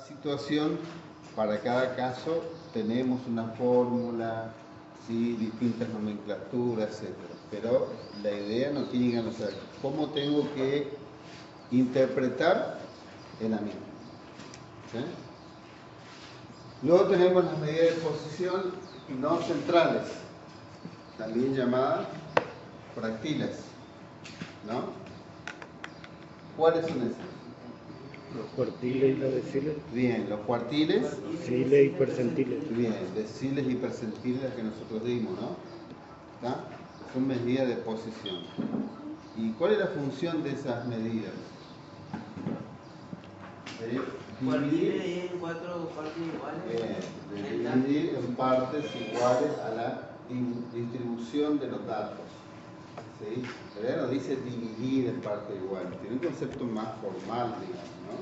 situación, para cada caso, tenemos una fórmula, ¿sí? Distintas nomenclaturas, etc. Pero la idea no tiene que ser cómo tengo que interpretar el amigo. ¿Sí? Luego tenemos las medidas de posición no centrales, también llamadas fractiles, ¿no? ¿Cuáles son esas? Los cuartiles y los deciles. Bien, los cuartiles. Deciles y percentiles. Bien, deciles y percentiles que nosotros dimos, ¿no? ¿Está? Son medidas de posición. ¿Y cuál es la función de esas medidas? Dividir en 4 partes iguales. Dividir en partes iguales a la distribución de los datos. ¿Sí? Pero nos dice dividir en partes iguales. Tiene un concepto más formal, digamos, ¿no?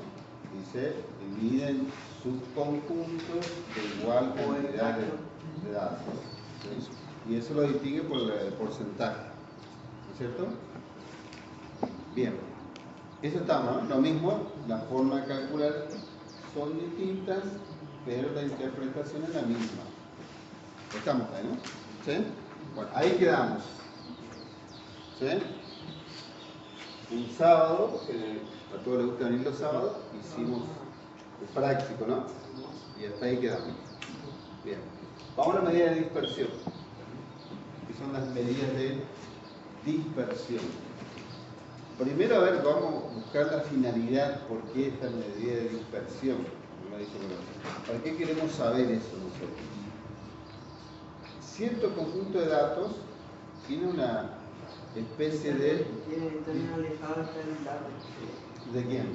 Dice divide en subconjuntos de igual cantidad de datos. ¿Sí? Y eso lo distingue por el porcentaje. ¿No es cierto? Bien. Eso está, ¿no? Lo mismo, la forma de calcular son distintas, pero la interpretación es la misma. Estamos ahí, ¿no? ¿Sí? Bueno, ahí quedamos. ¿Sí? Un sábado, porque a todos les gusta venir los sábados, hicimos el práctico, ¿no? Y hasta ahí quedamos. Bien. Vamos a la medida de dispersión, que son las medidas de dispersión. Primero, a ver, vamos a buscar la finalidad, por qué esta medida de dispersión. ¿Para qué queremos saber eso nosotros? Cierto conjunto de datos tiene una especie de... ¿De quién?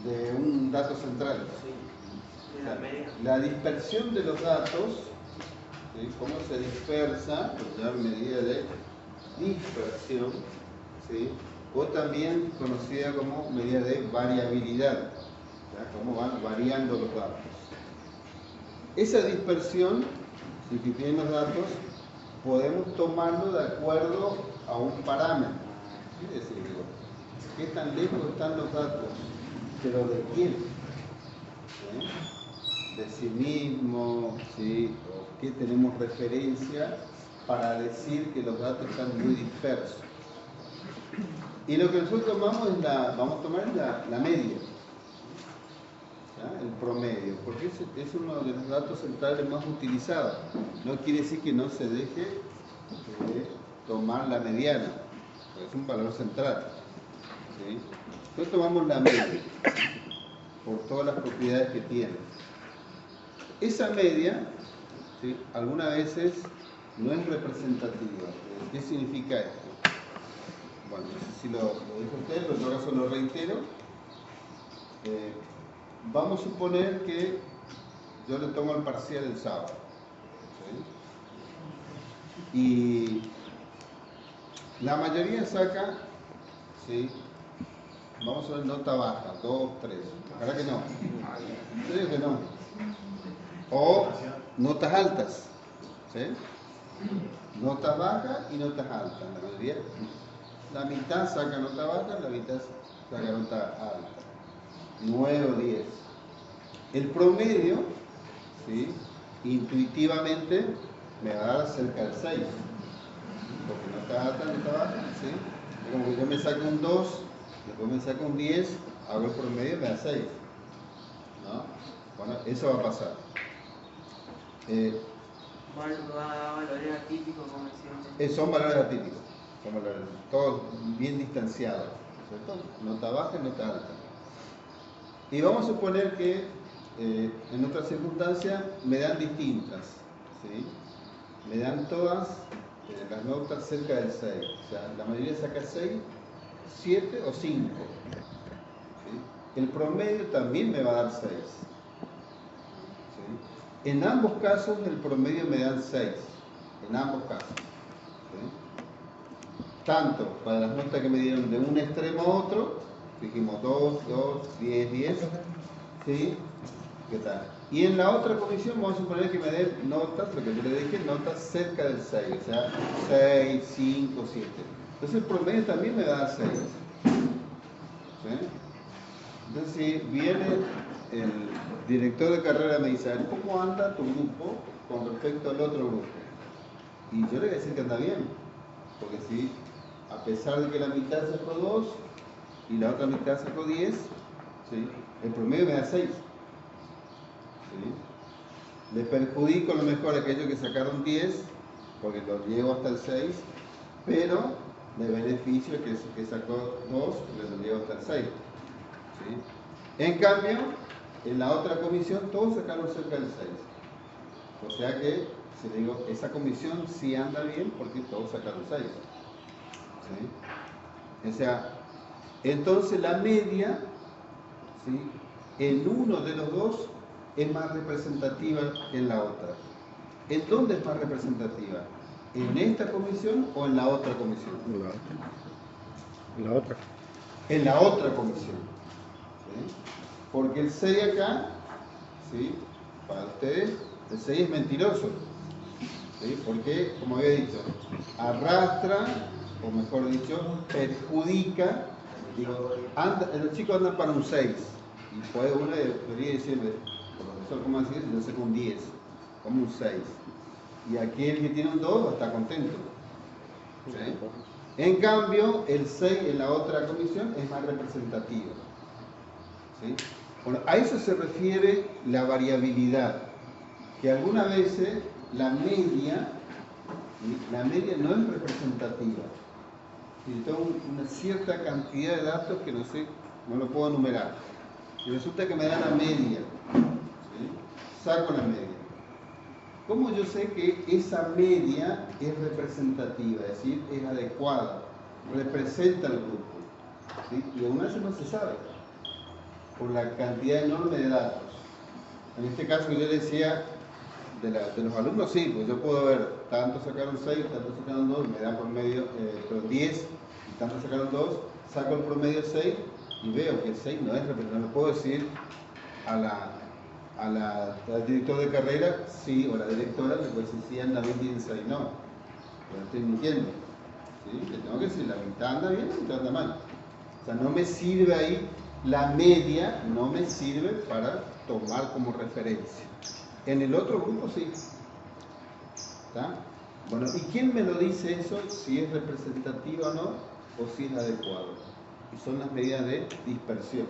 De un dato central. Sí, de la media. La dispersión de los datos, ¿sí? Cómo se dispersa, pues ya medida de dispersión, ¿sí? O también conocida como medida de variabilidad, ¿ya? Cómo van variando los datos. Esa dispersión, si que tienen los datos, podemos tomarlo de acuerdo a un parámetro. ¿Qué decir? ¿Qué tan lejos están los datos? ¿Pero de quién? ¿Sí? De sí mismo, ¿sí? ¿O qué tenemos referencia para decir que los datos están muy dispersos? Y lo que nosotros tomamos es vamos a tomar la media, ¿ya? El promedio, porque es uno de los datos centrales más utilizados. No quiere decir que no se deje tomar la mediana, porque es un valor central. ¿Sí? Entonces tomamos la media, por todas las propiedades que tiene. Esa media, ¿sí? Algunas veces no es representativa. ¿Qué significa esto? Bueno, no sé si lo dijo usted, pero en todo caso lo reitero. Vamos a suponer que yo le tomo el parcial el sábado. ¿Sí? Y la mayoría saca, ¿sí? Vamos a ver nota baja, 2, 3. ¿Verdad que no? Yo digo que no. O notas altas. ¿Sí? Notas bajas y notas altas. La mayoría, la mitad saca nota baja, la mitad saca nota alta. 9 o 10. El promedio, ¿sí? Intuitivamente me va a dar cerca del 6. Porque nota alta, nota baja, ¿sí? Como que yo me saco un 2, después me saco un 10, hago el promedio y me da 6. ¿No? Bueno, eso va a pasar. Valores atípicos, como decíamos. Son valores atípicos, son valores, todos bien distanciados, ¿cierto? Nota baja y nota alta. Y vamos a suponer que en otras circunstancias me dan distintas, ¿sí? Me dan todas las notas cerca del 6, o sea, la mayoría saca 6, 7 o 5. ¿Sí? El promedio también me va a dar 6. ¿Sí? En ambos casos el promedio me dan 6, en ambos casos. ¿Sí? Tanto para las notas que me dieron de un extremo a otro, dijimos 2, 2, 10, 10, ¿sí? ¿Qué tal? Y en la otra condición vamos a suponer que me den notas, lo que yo le dije, notas cerca del 6, o sea, 6, 5, 7. Entonces el promedio también me va a dar 6. ¿Sí? Entonces, si viene el director de carrera me dice, ¿cómo anda tu grupo con respecto al otro grupo? Y yo le voy a decir que anda bien, porque si a pesar de que la mitad sacó 2 y la otra mitad sacó 10, ¿sí? El promedio me da 6. ¿Sí? Le perjudico a lo mejor a aquellos que sacaron 10, porque los llevo hasta el 6, pero le beneficio a que sacó 2, les llevo hasta el 6. ¿Sí? En cambio, en la otra comisión todos sacaron cerca del 6. O sea que, si le digo, esa comisión sí anda bien porque todos sacaron 6. ¿Sí? O sea, entonces la media, ¿sí?, en uno de los dos es más representativa que en la otra. ¿En dónde es más representativa? ¿En esta comisión o en la otra comisión? En la otra. En la otra. En la otra comisión. ¿Sí? Porque el 6 acá, ¿sí?, para ustedes, el 6 es mentiroso. ¿Sí? Porque, como había dicho, arrastra, o mejor dicho, perjudica. Digo, los chicos andan para un 6. Y puede uno debería decirle, profesor, ¿cómo así? Yo saco un 10, como un 6. Y aquel que tiene un 2 está contento. ¿Sí? En cambio, el 6 en la otra comisión es más representativo. ¿Sí? Bueno, a eso se refiere la variabilidad, que algunas veces la media no es representativa. Y tengo una cierta cantidad de datos que no sé, no lo puedo enumerar. Y resulta que me da la media. ¿Sí? Saco la media. ¿Cómo yo sé que esa media es representativa? Es decir, es adecuada, representa al grupo. ¿Sí? Y aún así no se sabe, por la cantidad enorme de datos. En este caso que yo decía, de los alumnos sí, pues yo puedo ver, tantos sacaron 6, tantos sacaron 2, me da promedio 10, y tantos sacaron 2, saco el promedio 6 y veo que el 6 no es representativo. No le puedo decir al director de carrera, sí, o la directora, le puedo decir, sí, anda bien, bien 6, no, pero estoy mintiendo. ¿Sí? Le tengo que decir, la mitad anda bien, la mitad anda mal. O sea, no me sirve ahí, la media no me sirve para tomar como referencia. En el otro grupo sí. ¿Está? Bueno, ¿y quién me lo dice eso? Si es representativo o no, o si es adecuado. Y son las medidas de dispersión.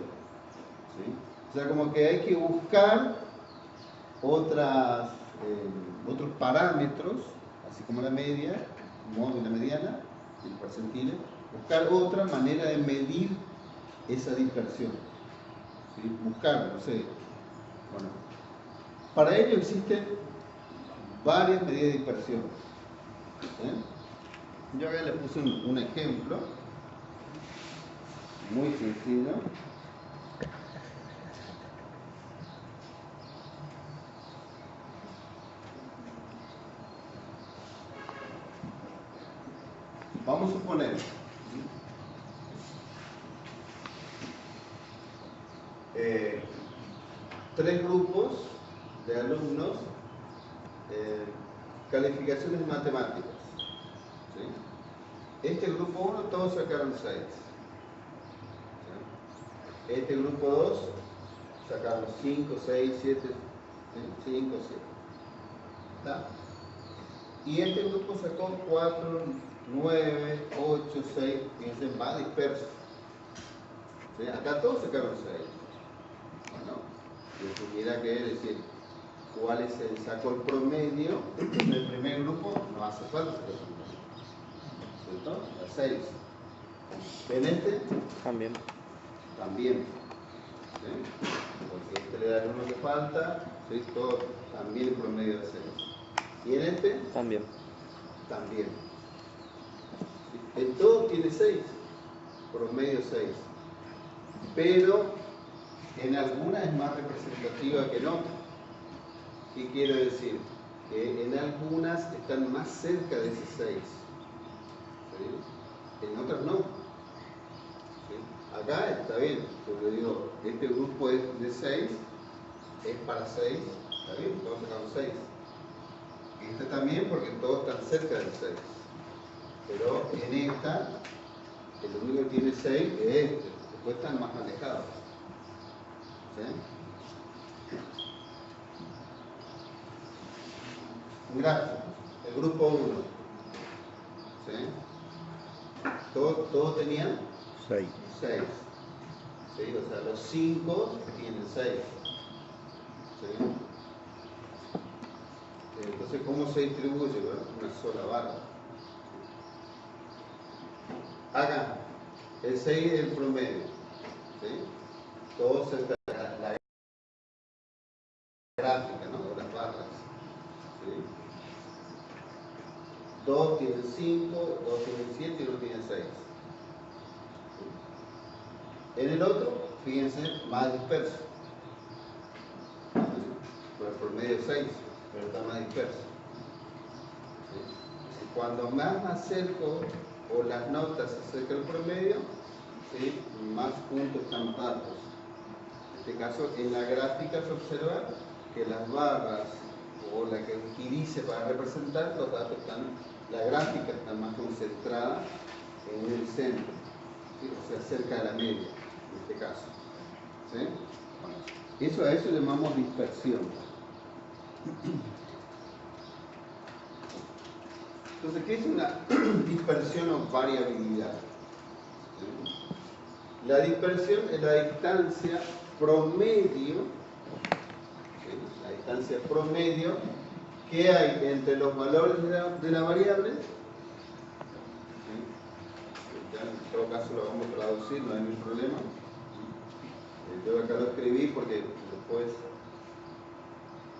¿Sí? O sea, como que hay que buscar otros parámetros, así como la media, la mediana, el percentile, buscar otra manera de medir esa dispersión. ¿Sí? Buscar, no sé. Bueno, para ello existen varias medidas de dispersión. ¿Sí? Yo acá le puse un ejemplo muy sencillo. Vamos a suponer tres grupos de alumnos, calificaciones matemáticas. ¿Sí? Este grupo 1 todos sacaron 6. ¿Sí? Este grupo 2 sacaron 5, 6, 7, 5, 7. ¿Está? Y este grupo sacó 4, 9, 8, 6, fíjense, más dispersos. ¿Sí? Acá todos sacaron 6. Bueno, yo tuviera que decir cuál es el sacó el promedio del primer grupo, no hace falta sacar el promedio. ¿Cierto? A 6. ¿En este? También. También. ¿Sí? Porque este le da el uno que falta, ¿sí? Todo, también el promedio de 6. ¿Y en este? También. También. En todo tiene 6, promedio 6. Pero en algunas es más representativa que en otras. ¿Qué quiero decir? Que en algunas están más cerca de ese 6. ¿Sí? En otras no. ¿Sí? Acá está bien, porque digo, este grupo es de 6, es para 6, está bien, todos sacamos 6. Esta también porque todos están cerca del 6. Pero en esta, el único que tiene 6 es este, después están más alejados. ¿Sí? Un gráfico, el grupo 1. ¿Sí? ¿Todos tenían? 6. 6. ¿Sí? O sea, los 5 tienen 6. ¿Sí? Entonces, ¿cómo se distribuye? ¿Verdad? Una sola barra. Acá, el 6 es el promedio. ¿Sí? Todo se está la gráfica, ¿no? De las barras. ¿Sí? 2 tienen 5, 2 tienen 7 y 1 tiene 6. ¿Sí? En el otro, fíjense, más disperso. ¿Sí? Por el promedio 6, pero está más disperso. ¿Sí? Cuando más me acerco o las notas se acercan al promedio, ¿sí? Más puntos están datos. En este caso, en la gráfica se observa que las barras o la que utilice para representar los datos están, la gráfica está más concentrada en el centro, ¿sí? O sea, cerca de la media, en este caso. ¿Sí? Bueno, a eso llamamos dispersión. Entonces, ¿qué es una dispersión o variabilidad? ¿Sí? La dispersión es la distancia promedio, ¿sí? La distancia promedio que hay entre los valores de la variable. ¿Sí? Ya en todo caso lo vamos a traducir, no hay ningún problema. Yo acá lo escribí porque después,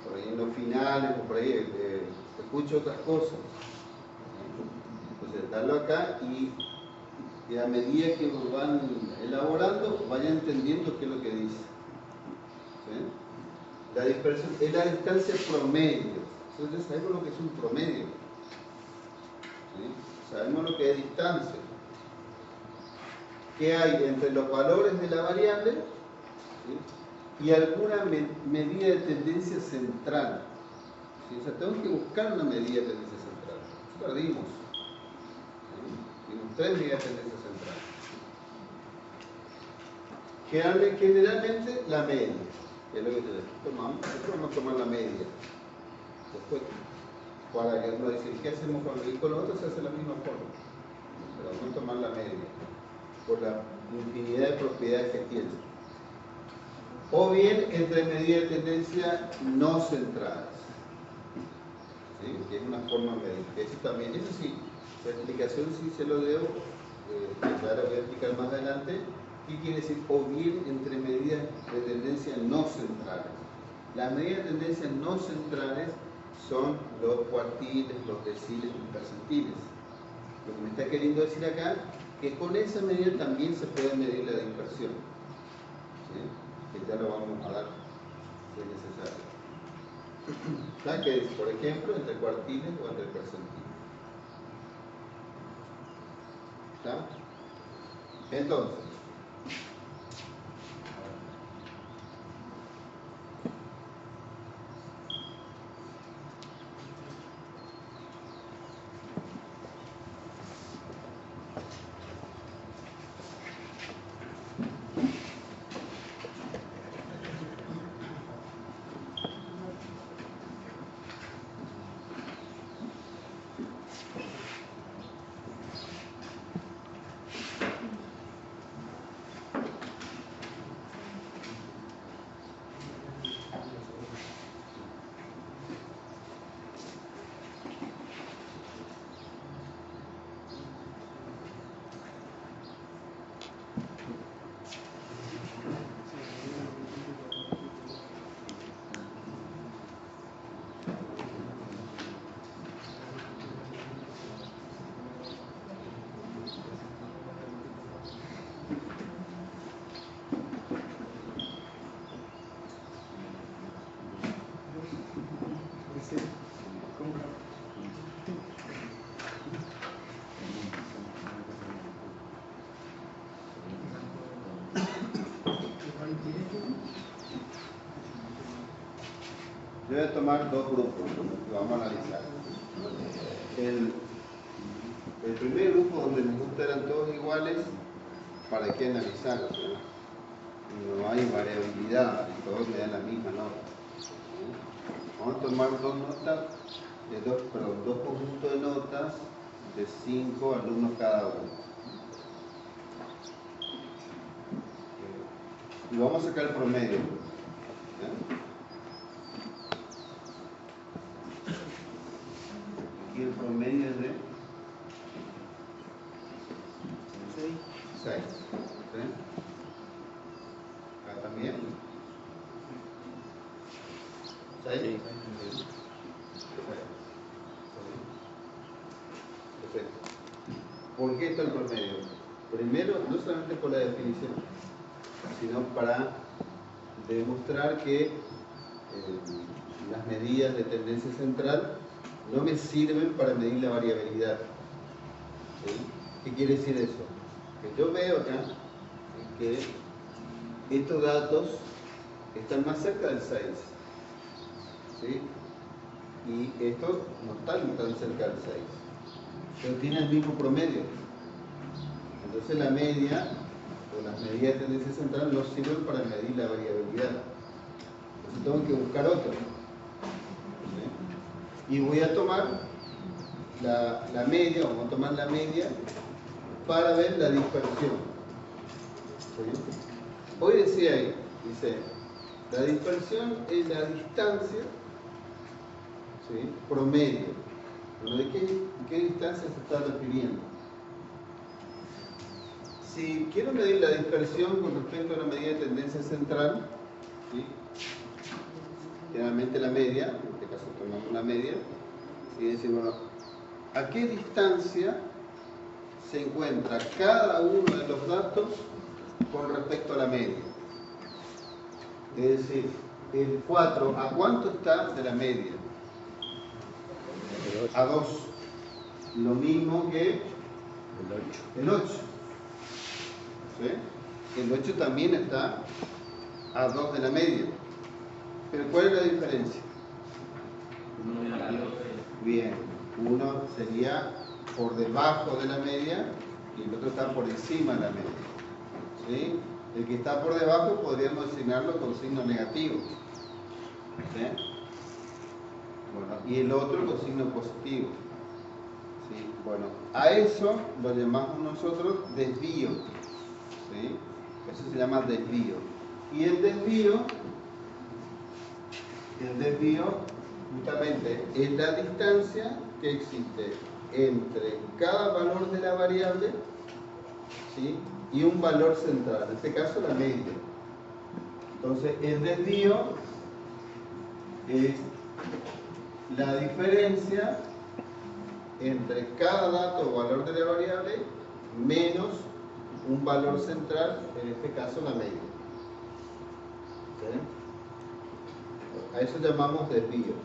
por ahí en los finales o por ahí escucho otras cosas. Entonces, darlo acá y a medida que lo van elaborando, vayan entendiendo qué es lo que dice. ¿Sí? La dispersión es la distancia promedio. Entonces, sabemos lo que es un promedio. ¿Sí? Sabemos lo que es distancia. ¿Qué hay entre los valores de la variable? ¿Sí? Y alguna medida de tendencia central. ¿Sí? O sea, tenemos que buscar una medida de tendencia central. Perdimos. ¿Sí? Tenemos 3 medidas de tendencia central. Generalmente la media. Es lo que tomamos. Nosotros vamos a tomar la media. Después, para que uno dice, ¿qué hacemos con el y con lo otro? Se hace de la misma forma. Pero vamos a tomar la media. Por la infinidad de propiedades que tiene. O bien entre medidas de tendencia no centradas. ¿Sí? Que es una forma de medir. Eso también, eso sí, la explicación sí se lo debo, que ahora voy a explicar más adelante. ¿Qué quiere decir? O bien entre medidas de tendencia no centrales. Las medidas de tendencia no centrales son los cuartiles, los deciles y los percentiles. Lo que me está queriendo decir acá, que con esa medida también se puede medir la dispersión. ¿Sí? Que ya lo vamos a dar si es necesario. ¿Sabes qué es? Por ejemplo, entre cuartiles o entre percentiles. ¿Está? Entonces, yo voy a tomar dos grupos que vamos a analizar. El primer grupo, donde nos gusta eran todos iguales, ¿para qué analizarlos? no hay variabilidad y todos me dan la misma nota. Vamos a tomar dos conjuntos de notas de 5 alumnos cada uno. Y vamos a sacar el promedio. Aquí el promedio es de 6. Acá también. 6. Perfecto. ¿Por qué está el promedio? Primero, no solamente por la definición, sino para demostrar que las medidas de tendencia central no me sirven para medir la variabilidad. ¿Sí? ¿Qué quiere decir eso? Que yo veo acá que estos datos están más cerca del 6. ¿Sí? Y estos no están tan cerca del 6. Pero tienen el mismo promedio. Entonces la media o las medidas de tendencia central no sirven para medir la variabilidad. Entonces tengo que buscar otro. ¿Sí? Y voy a tomar la media, vamos a tomar la media para ver la dispersión. ¿Sí? Hoy decía ahí, dice, la dispersión es la distancia, ¿sí?, promedio. ¿Pero de qué distancia se está refiriendo? Si quiero medir la dispersión con respecto a una medida de tendencia central, ¿sí?, generalmente la media, en este caso tomamos la media, ¿sí?, decir, bueno, ¿a qué distancia se encuentra cada uno de los datos con respecto a la media? Es decir, el 4, ¿a cuánto está de la media? A 2. Lo mismo que el 8. ¿Sí? El 8 también está a 2 de la media. Pero ¿cuál es la diferencia? Bien, uno sería por debajo de la media y el otro está por encima de la media. ¿Sí? El que está por debajo podríamos designarlo con signo negativo. ¿Sí? Bueno, y el otro con signo positivo. ¿Sí? Bueno, a eso lo llamamos nosotros desvío. ¿Sí? Eso se llama desvío. Y el desvío justamente es la distancia que existe entre cada valor de la variable, ¿sí?, y un valor central, en este caso la media. Entonces el desvío es la diferencia entre cada dato o valor de la variable menos un valor central, en este caso la media. ¿Sí? A eso llamamos desvío.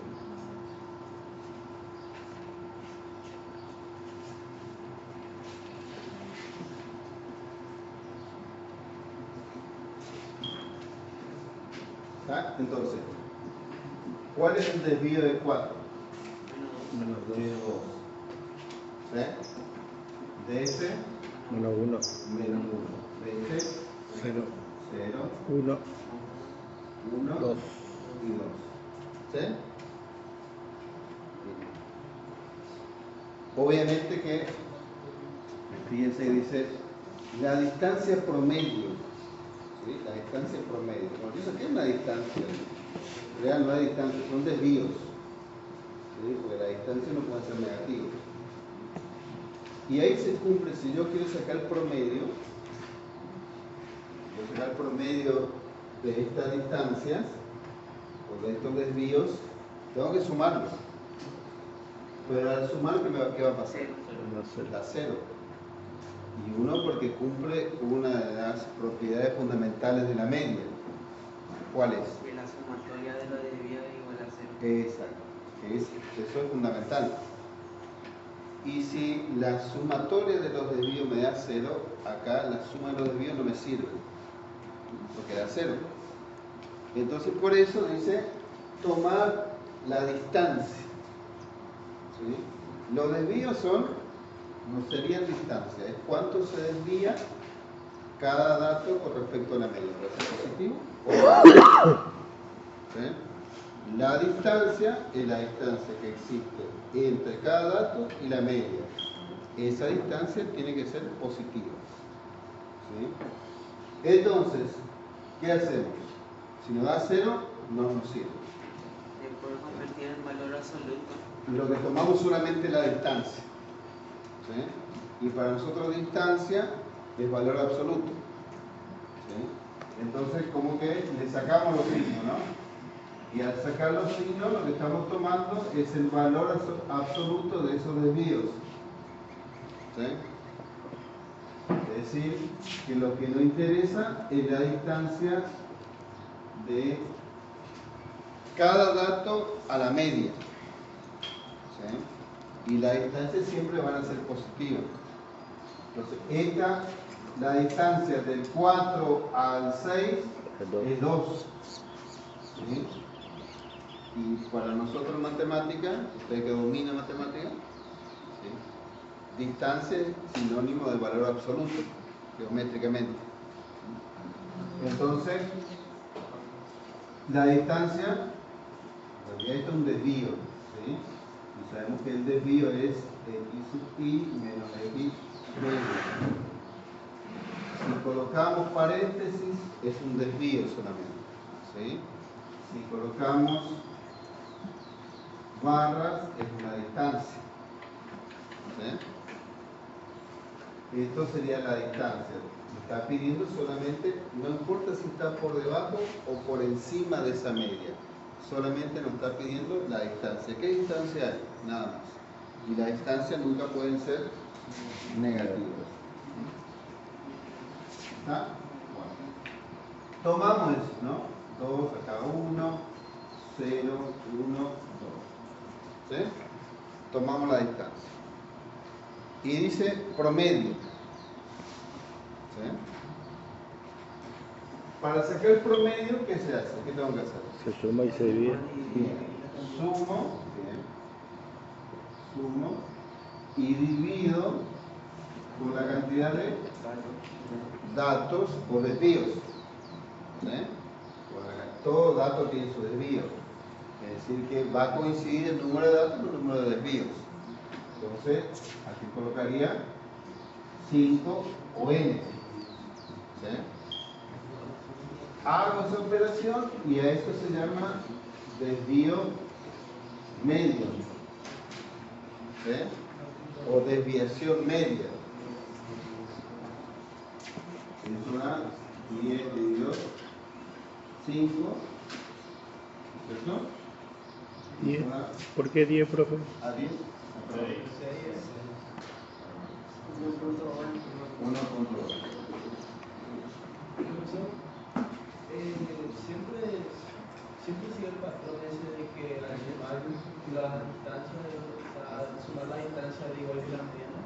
¿Ah? Entonces, ¿cuál es el desvío de 4? Menos 2. ¿Sí? De ese, Menos 1. menos 1. De ese, 0. 0, 1. 1 2. y 2. ¿Sí? Obviamente que, fíjense que dice la distancia promedio. ¿Sí? La distancia promedio. Cuando yo saqué una distancia, en realidad no hay distancia, son desvíos. ¿Sí? Porque la distancia no puede ser negativa. Y ahí se cumple, si yo quiero sacar promedio, de estas distancias o de estos desvíos, tengo que sumarlos. Pero al sumar, ¿qué va a pasar? Da 0. Y 1 porque cumple una de las propiedades fundamentales de la media. ¿Cuál es? Que la sumatoria de los desvíos es igual a 0. Exacto. Eso es fundamental. Y si la sumatoria de los desvíos me da 0, acá la suma de los desvíos no me sirve, porque da 0. Entonces por eso dice tomar la distancia. ¿Sí? Los desvíos no serían distancia, es cuánto se desvía cada dato con respecto a la media. ¿Puede ser positivo o negativo? ¿Sí? La distancia es la distancia que existe entre cada dato y la media. Esa distancia tiene que ser positiva. ¿Sí? Entonces, ¿qué hacemos? Si nos da 0, no nos sirve. Después convertir en valor absoluto. Lo que tomamos solamente la distancia. ¿Sí? Y para nosotros distancia es valor absoluto. ¿Sí? Entonces, como que le sacamos los signos, ¿no? Y al sacar los signos, lo que estamos tomando es el valor absoluto de esos desvíos. ¿Sí? Es decir, que lo que nos interesa es la distancia de cada dato a la media. ¿Sí? Y las distancias siempre van a ser positivas. Entonces, la distancia del 4 al 6 es 2. ¿Sí? Y para nosotros en matemática, usted que domina matemática, ¿sí? Distancia es sinónimo de valor absoluto, geométricamente. Entonces, la distancia, en realidad esto es un desvío, ¿sí? Y sabemos que el desvío es x sub i menos x medio. Si colocamos paréntesis, es un desvío solamente, ¿sí? Si colocamos barras, es una distancia. ¿Sí? Esto sería la distancia. Está pidiendo solamente, no importa si está por debajo o por encima de esa media, solamente nos está pidiendo la distancia. ¿Qué distancia hay? Nada más. Y las distancias nunca pueden ser negativas. ¿Está? Bueno. Tomamos eso, ¿no? 2 acá 1, 0, 1, 2. ¿Sí? Tomamos la distancia. Y dice promedio. ¿Sí? Para sacar el promedio, ¿qué se hace? ¿Qué tengo que hacer? Se suma y se divide. Bien. Sumo y divido por la cantidad de datos o desvíos. ¿Sí? Todo dato tiene su desvío. Es decir, que va a coincidir el número de datos con el número de desvíos. Entonces, aquí colocaría 5 o n. ¿Sí? Hago esa operación y a esto se llama desvío medio. ¿Sí? O desviación media. Es una 10 dividido 5. ¿Cierto? 10. ¿Por qué 10, profe? ¿A 10? 1.1. Siempre sigue el patrón ese de que al sumar la distancia de igual que la media, ¿no?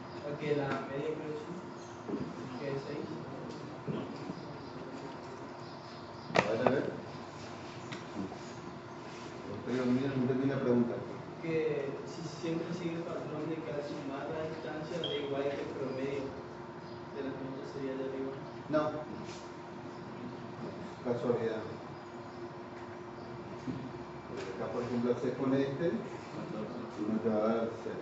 O sea, que la media creo que es 6. A ver. No entendí la pregunta. Que si siempre sigue el patrón de que al sumar la distancia de igual que el promedio de las notas sería de arriba. No. Casualidad. Porque acá, por ejemplo, haces con este, uno te va a dar 0.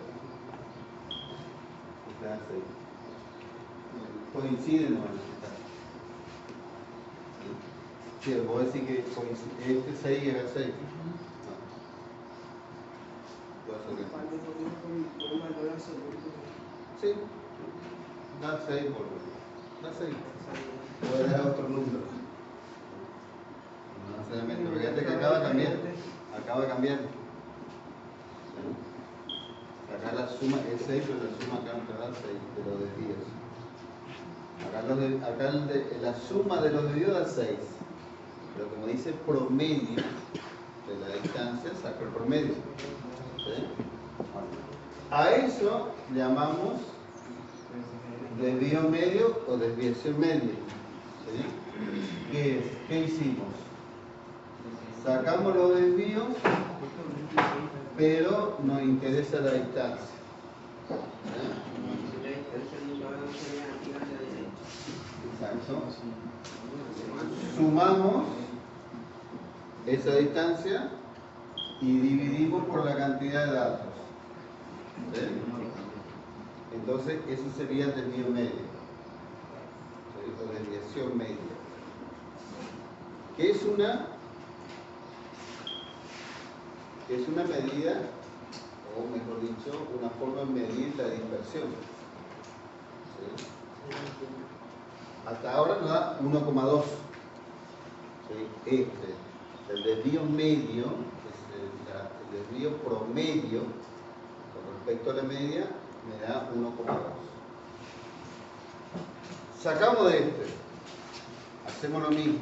Te da 6. Coincide, no. Sí, vos decís que este 6 era 6. No. Con un valor absoluto. Sí. Da 6 por lo menos. Da 6. Puede dar otro número. No necesariamente, porque este que acaba de cambiar. Acaba de cambiar. Acá la suma es 6, pero la suma acá no te da 6 de los desvíos. Acá la suma de los desvíos da 6. Pero como dice promedio de la distancia, saco el promedio. ¿Sí? A eso llamamos desvío medio o desviación media. ¿Sí? ¿Qué hicimos? Sacamos los desvíos, pero nos interesa la distancia. Exacto. Sumamos esa distancia y dividimos por la cantidad de datos. ¿Sí? Entonces, eso sería el desvío medio. ¿Sí? O desviación media. Que es una medida, o mejor dicho, una forma de medir la dispersión. ¿Sí? Hasta ahora nos da 1,2. ¿Sí? El desvío medio, el desvío promedio con respecto a la media, me da 1,2. Sacamos de hacemos lo mismo.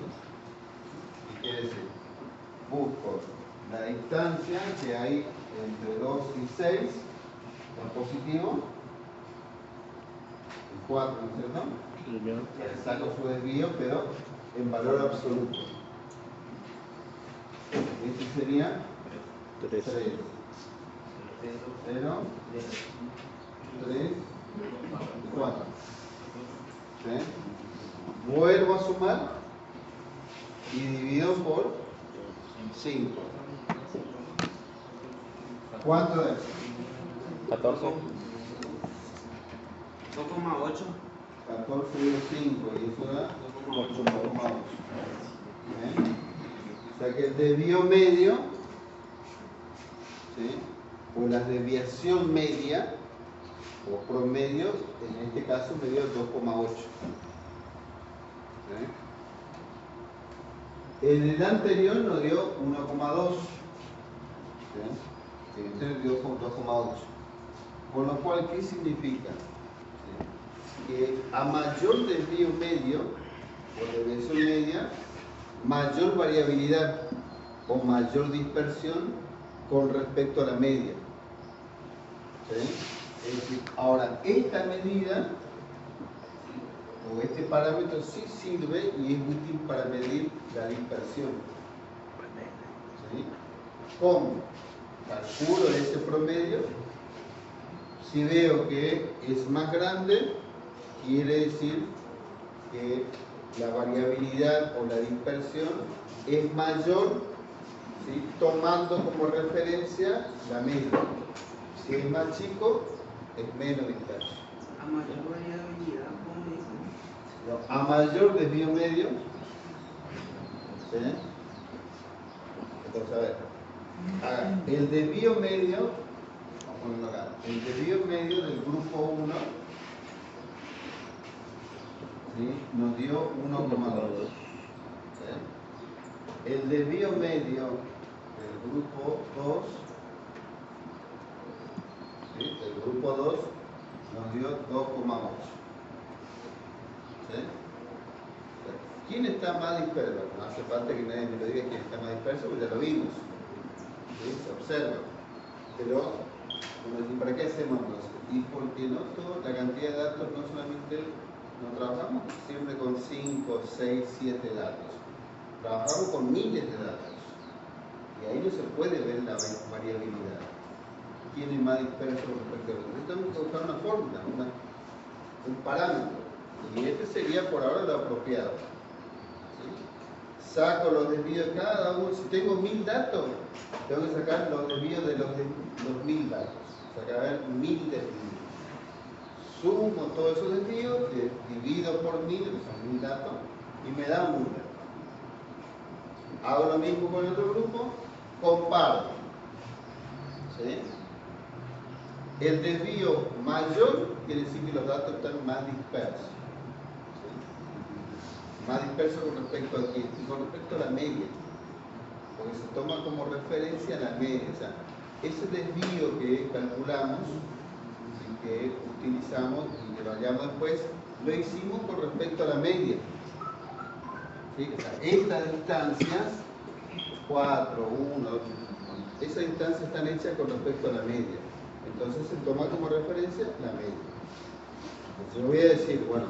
¿Qué quiere decir? Busco la distancia que hay entre 2 y 6, en positivo, y 4, ¿no es cierto? Saco su desvío, pero en valor absoluto. Este sería 3, 0, 3, 4. ¿Sí? Vuelvo a sumar y divido por 5. ¿Cuánto es? 14. 2,8. 14 menos 5 y eso da 8,8. O sea que el desvío medio, ¿sí? O la desviación media o promedio, en este caso me dio 2,8. ¿Sí? En el anterior nos dio 1,2. ¿Sí? En este dio 2,8. Con lo cual, ¿qué significa? ¿Sí? Que a mayor desvío medio o desviación media, mayor variabilidad o mayor dispersión con respecto a la media. ¿Sí? Es decir, ahora, esta medida o este parámetro sí sirve y es útil para medir la dispersión. ¿Sí? ¿Cómo? Calculo ese promedio. Si veo que es más grande, quiere decir que la variabilidad o la dispersión es mayor, ¿sí? Tomando como referencia la media. Si es más chico, es menos disperso. A mayor variabilidad, ¿cómo dicen? No, a mayor desvío medio, ¿sí? Entonces, a ver, el desvío medio, vamos a ponerlo acá, el desvío medio del grupo 1, ¿sí? Nos dio 1,2. ¿Sí? El desvío medio del grupo 2, ¿sí? El grupo 2 nos dio 2,8. ¿Sí? ¿Quién está más disperso? No hace falta que nadie me lo diga quién está más disperso, porque ya lo vimos. ¿Sí? Se observa. Pero, como decir, ¿para qué hacemos eso? Y porque no toda la cantidad de datos, no solamente no trabajamos siempre con 5, 6, 7 datos. Trabajamos con miles de datos. Y ahí no se puede ver la variabilidad. ¿Quién es más disperso respecto a otro? Tenemos que buscar una fórmula, un parámetro. Y este sería por ahora lo apropiado. ¿Sí? Saco los desvíos de cada uno. Si tengo 1000 datos, tengo que sacar los desvíos de los 1000 datos. Sacar 1000 desvíos. Sumo todos esos desvíos, divido por 1000, que son 1000 datos, y me da un número. Hago lo mismo con el otro grupo, comparo. ¿Sí? El desvío mayor quiere decir que los datos están más dispersos. ¿Sí? Más dispersos con respecto a qué? Con respecto a la media. Porque se toma como referencia la media. O sea, ese desvío que calculamos y que utilizamos y que lo hallamos después, lo hicimos con respecto a la media. ¿Sí? O sea, estas distancias, 4, 1, esas distancias están hechas con respecto a la media. Entonces se toma como referencia la media. Entonces yo voy a decir, bueno,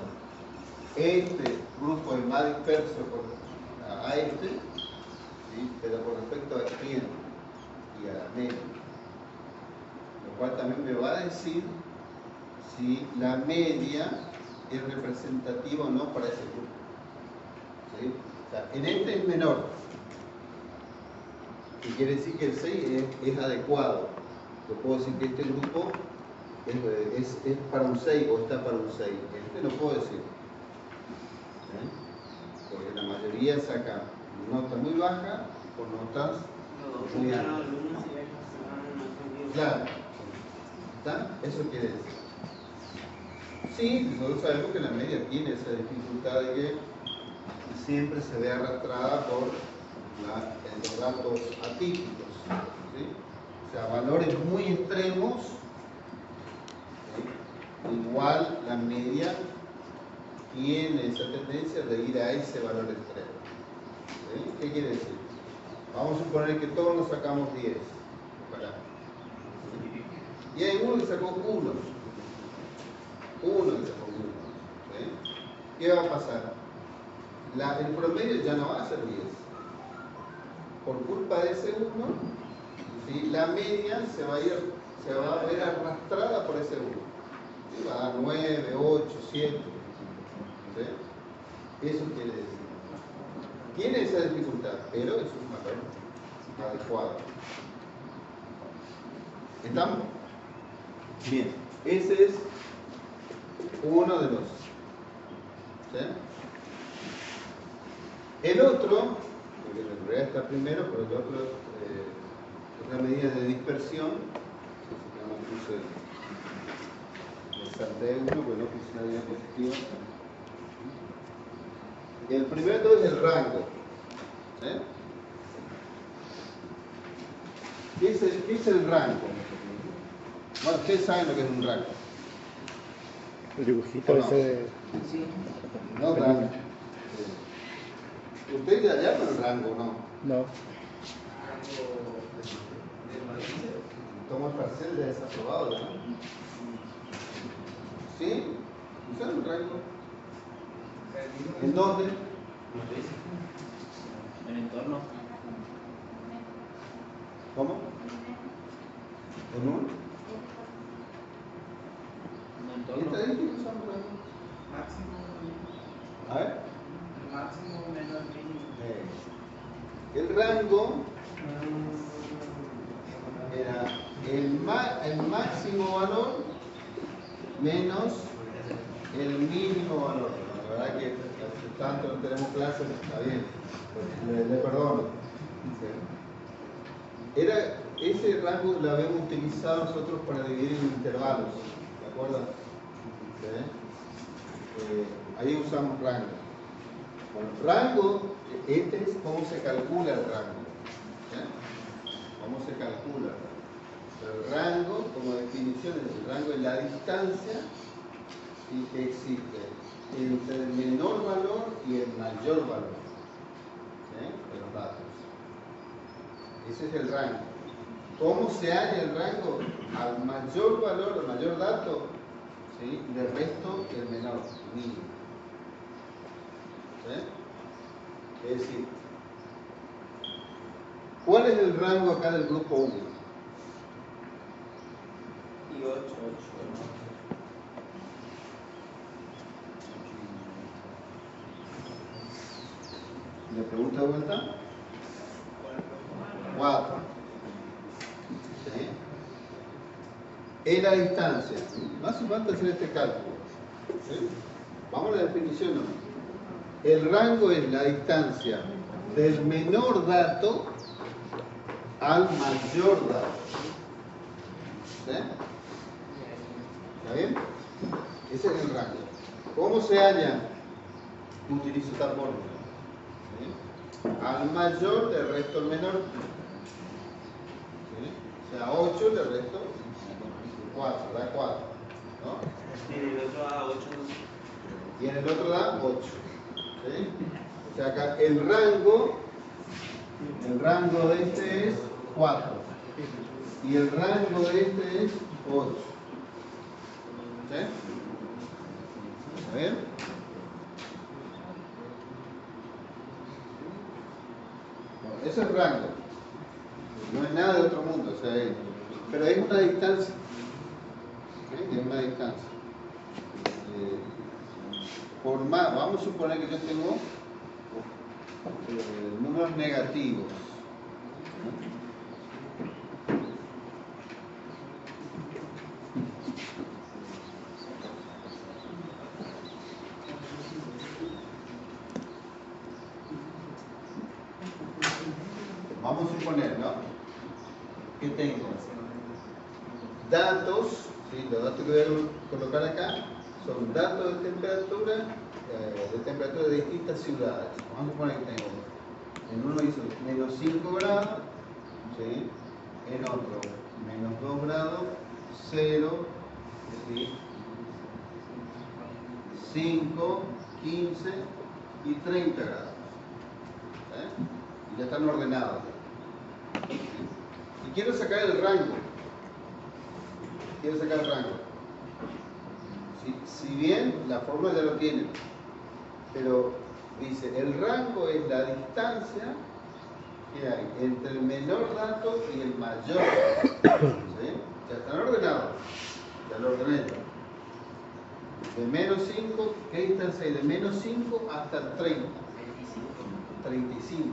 este grupo es más disperso a este, ¿sí? Pero con respecto a quién y a la media. Lo cual también me va a decir si la media es representativa o no para ese grupo. ¿Sí? O sea, en este es menor. Y quiere decir que el 6 es adecuado. Yo puedo decir que este grupo es para un 6 o está para un 6. Este no puedo decir. ¿Sí? Porque la mayoría saca notas muy bajas por notas muy altas. alumnos y Claro. ¿Está? Eso quiere decir. Sí, nosotros sabemos que la media tiene esa dificultad de que siempre se ve arrastrada por los datos atípicos. ¿Sí? O sea, valores muy extremos, ¿sí? Igual la media tiene esa tendencia de ir a ese valor extremo. ¿Sí? ¿Qué quiere decir? Vamos a suponer que todos nos sacamos 10. Ojalá. ¿Sí? Y hay uno que sacó 1. Uno que sacó 1. ¿Sí? ¿Qué va a pasar? El promedio ya no va a ser 10. Por culpa de ese 1, ¿sí? La media se va a ver arrastrada por ese 1. ¿Sí? Va a dar 9, 8, 7. ¿Sí? Eso quiere decir. Tiene esa dificultad, pero es un valor adecuado. ¿Estamos? Bien. Ese es uno de los. ¿Sí? El otro, porque en realidad está primero, pero el otro es la medida de dispersión. Me salté uno, porque no puse una diapositiva. Y el primero es el rango. ¿Eh? ¿Qué es el rango? Bueno, ustedes saben lo que es un rango. El dibujito ese de... Sí. No, rango. ¿Ustedes ya llaman rango o no? No. Toma el parcial de desaprobado, ¿no? ¿Sí? ¿Usaron rango? ¿En dónde? En entorno. ¿Cómo? ¿En un? En ¿Qué entorno. está diciendo usamos rango? Máximo, A ver. máximo menos mínimo. El rango era el máximo valor menos el mínimo valor. La verdad que tanto no tenemos clases, está bien, le perdono. Ese rango lo habíamos utilizado nosotros para dividir en intervalos, ¿de acuerdo? ¿Sí? Ahí usamos rango. Bueno, rango, este es cómo se calcula el rango. ¿Sí? ¿Cómo se calcula? El rango, como definición, el rango es la distancia, ¿sí?, que existe entre el menor valor y el mayor valor, ¿sí?, de los datos. Ese es el rango. ¿Cómo se halla el rango? Al mayor valor, al mayor dato, ¿sí?, le resto el menor, mínimo. ¿Sí? Es decir, ¿cuál es el rango acá del grupo 1? Y 8. ¿Le pregunto de vuelta? 4. ¿Sí? Es la distancia. No hace falta hacer este cálculo. ¿Sí? Vamos a la definición. ¿No? El rango es la distancia del menor dato al mayor dato. ¿Sí? ¿Está bien? Ese es el rango. ¿Cómo se halla? Utilizo esta fórmula. ¿Sí? Al mayor le resto el menor. ¿Sí? O sea, 8 le resto 4, da 4. ¿No? Y en el otro da 8. Y en el otro da 8. ¿Sí? O sea, acá el rango de este es 4. Y el rango de este es 8. ¿Sí? ¿Está bien? Bueno, eso es rango. No es nada de otro mundo. O sea, pero es una distancia. ¿Sí? Es una distancia. por más, vamos a suponer que yo tengo números negativos. Vamos a suponer, ¿no? Que tengo datos, ¿sí? Los datos que voy a colocar acá son datos de temperatura de distintas ciudades. Vamos a suponer que tengo, en uno dice menos 5 grados, ¿sí? En otro menos 2 grados, 0, ¿sí? 5, 15 y 30 grados. Y ya están ordenados. Y quiero sacar el rango. Si bien la fórmula ya lo tienen, pero dice, el rango es la distancia que hay entre el menor dato y el mayor dato. ¿Sí? Ya están ordenados. Ya lo ordené yo. De menos 5, ¿qué distancia hay? De menos 5 hasta el 30. 35.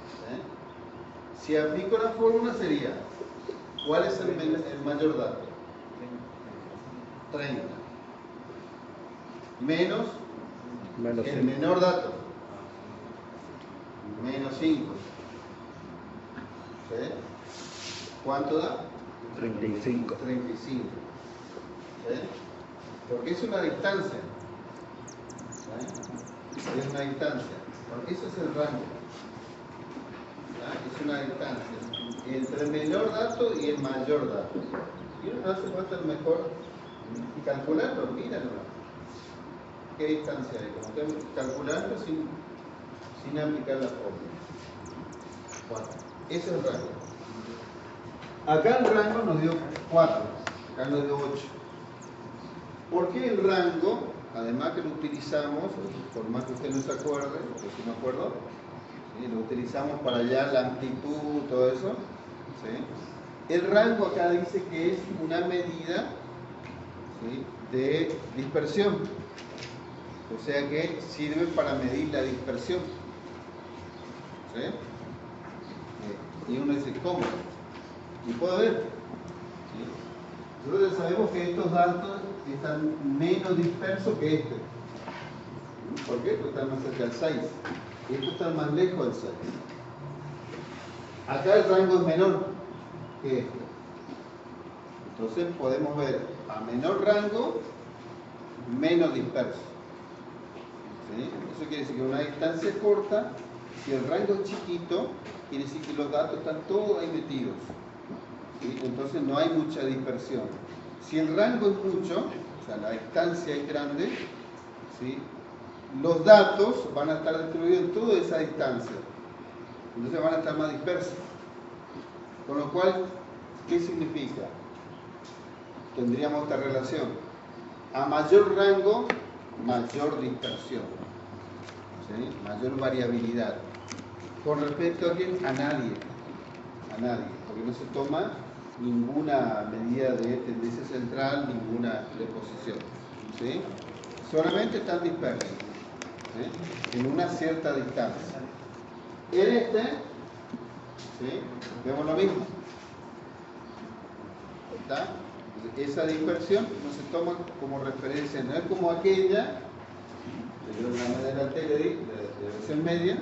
¿Sí? Si aplico la fórmula sería, ¿cuál es el mayor dato? 30. Menos el menor dato. Menos 5. ¿Sí? ¿Cuánto da? 35. 35. ¿Sí? Porque es una distancia. ¿Sí? Es una distancia. Porque eso es el rango. ¿Sí? Es una distancia entre el menor dato y el mayor dato. Y uno no hace falta mejor calcularlo, míralo. ¿Qué distancia hay? Como que calcularlo sin aplicar la fórmula. Bueno, ese es el rango. Acá el rango nos dio 4, acá nos dio 8. ¿Por qué el rango, además que lo utilizamos, por más que usted no se acuerde, porque si me acuerdo, ¿sí? Lo utilizamos para allá la amplitud, todo eso? ¿Sí? El rango acá dice que es una medida, ¿sí? De dispersión. O sea que sirve para medir la dispersión. ¿Sí? Y uno dice, ¿cómo? Y puedo ver. ¿Sí? Nosotros ya sabemos que estos datos están menos dispersos que este. ¿Por qué? Porque están más cerca del 6. Y estos están más lejos del 6. Acá el rango es menor que este. Entonces podemos ver a menor rango, menos disperso. ¿Sí? Eso quiere decir que una distancia corta, si el rango es chiquito, quiere decir que los datos están todos ahí metidos. ¿Sí? Entonces no hay mucha dispersión. Si el rango es mucho, o sea, la distancia es grande, ¿sí? Los datos van a estar distribuidos en toda esa distancia. Entonces van a estar más dispersos. Con lo cual, ¿qué significa? Tendríamos esta relación. A mayor rango, mayor dispersión. ¿Sí? Mayor variabilidad. ¿Con respecto a quién? A nadie. A nadie. Porque no se toma ninguna medida de tendencia central, ninguna deposición. ¿Sí? Solamente están dispersos. ¿Sí? En una cierta distancia. En este, ¿sí? Vemos lo mismo. ¿Está? Esa dispersión no se toma como referencia, no es como aquella de la manera de versión media,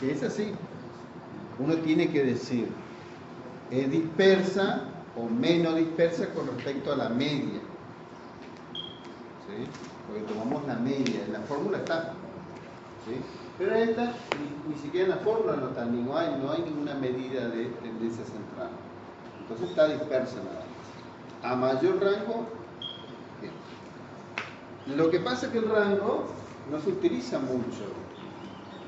que es así. Uno tiene que decir, es dispersa o menos dispersa con respecto a la media. ¿Sí? Porque tomamos la media, en la fórmula está. ¿Sí? Pero esta, ni siquiera en la fórmula no está, no hay ninguna medida de tendencia central. Entonces está dispersa nada más. A mayor rango, bien. Lo que pasa es que el rango no se utiliza mucho,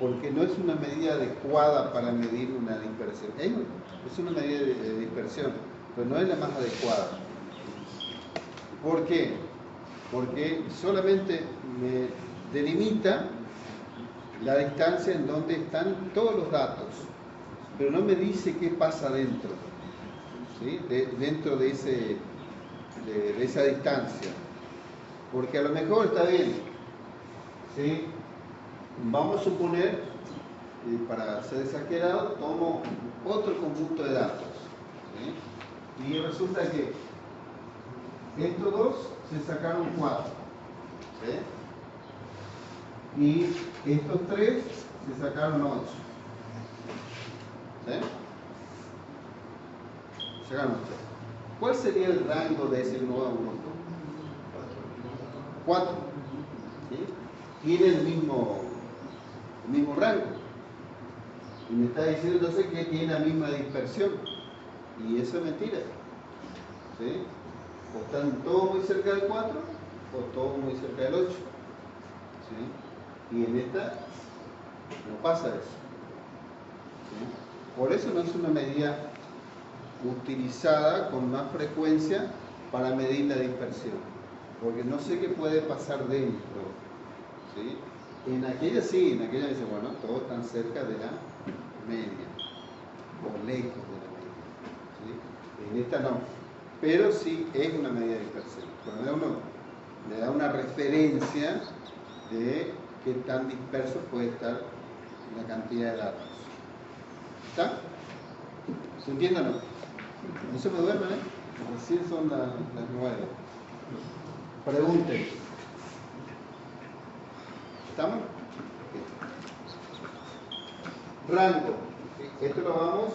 porque no es una medida adecuada para medir una dispersión. Es una medida de dispersión, pero no es la más adecuada. ¿Por qué? Porque solamente me delimita la distancia en donde están todos los datos, pero no me dice qué pasa dentro, ¿sí? Dentro de esa distancia. Porque a lo mejor está bien, ¿sí? Vamos a suponer, para ser exagerado, tomo otro conjunto de datos, ¿sí? Y resulta que estos dos se sacaron 4, ¿sí? Y estos 3 se sacaron 8, ¿sí? Se sacaron 8. ¿Cuál sería el rango de ese nuevo grupo? 4, ¿sí? Tiene el mismo rango. Y me está diciendo entonces que tiene la misma dispersión. Y eso es mentira, ¿sí? O están todos muy cerca del 4 o todos muy cerca del 8, ¿sí? Y en esta no pasa eso, ¿sí? Por eso no es una medida utilizada con más frecuencia para medir la dispersión, porque no sé qué puede pasar dentro, ¿sí? En aquella sí, en aquella dice, bueno, todos están cerca de la media o lejos de la media, ¿sí? En esta no, pero sí es una medida de dispersión, pero le da una referencia de qué tan disperso puede estar la cantidad de datos. ¿Está? ¿Se entiende o no? No se me duermen, ¿eh? Recién son las 9. Pregunten. ¿Estamos? Rango. Esto lo vamos.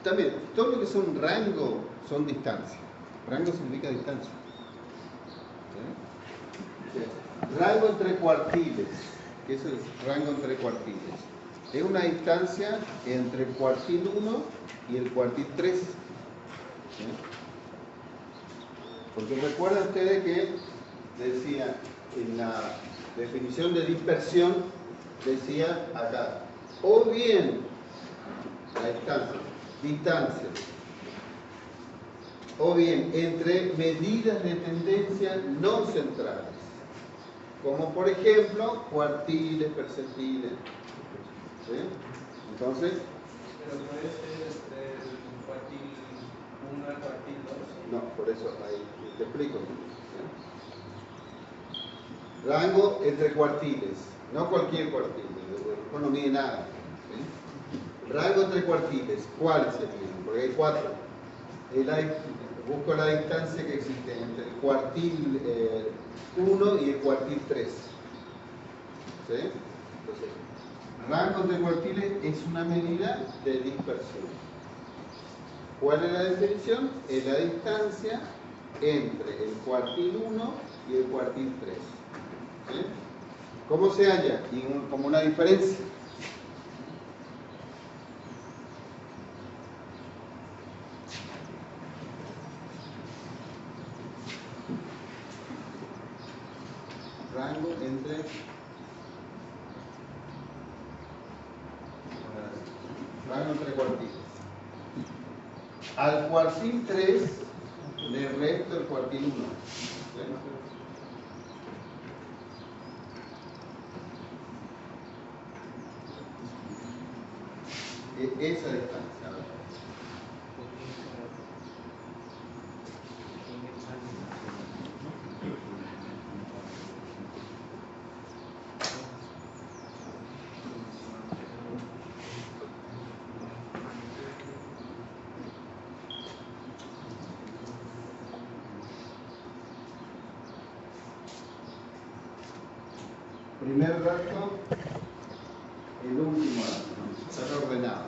También, todo lo que son rango son distancias. Rango significa distancia. ¿Sí? Rango entre cuartiles. ¿Qué es el rango entre cuartiles? Es una distancia entre el cuartil 1 y el cuartil 3. ¿Sí? Porque recuerdan ustedes que decía en la definición de dispersión, decía acá, o bien la distancia, o bien entre medidas de tendencia no centrales, como por ejemplo cuartiles, percentiles. ¿Sí? Entonces, Pero puede ser entre el cuartil 1 al cuartil 2. no, por eso ahí te explico. ¿Sí? Rango entre cuartiles, no cualquier cuartil, no mide nada. ¿Sí? Rango entre cuartiles, ¿cuáles serían? Porque hay 4. Busco la distancia que existe entre el cuartil 1 y el cuartil 3. ¿Sí? Entonces, rango entre cuartiles es una medida de dispersión. ¿Cuál es la definición? Es la distancia entre el cuartil 1 y el cuartil 3. ¿Sí? ¿Cómo se halla? Como una diferencia. Rango entre cuartiles. Al cuartil 3 le resto el cuartil 1. ¿Sí? Esa distancia. Primer dato, el último dato, está ordenado.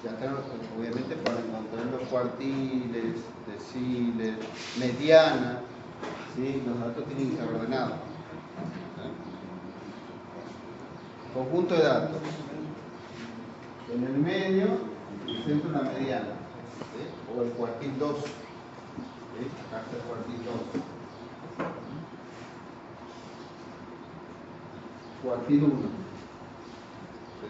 Ya están, obviamente, para encontrar los cuartiles, deciles, mediana, ¿sí? Los datos tienen que estar ordenados. ¿Sí? Conjunto de datos. En el medio, el centro una mediana, ¿sí? O el cuartil 2. ¿Sí? Acá está el cuartil 2. Cuartil 1. ¿Sí?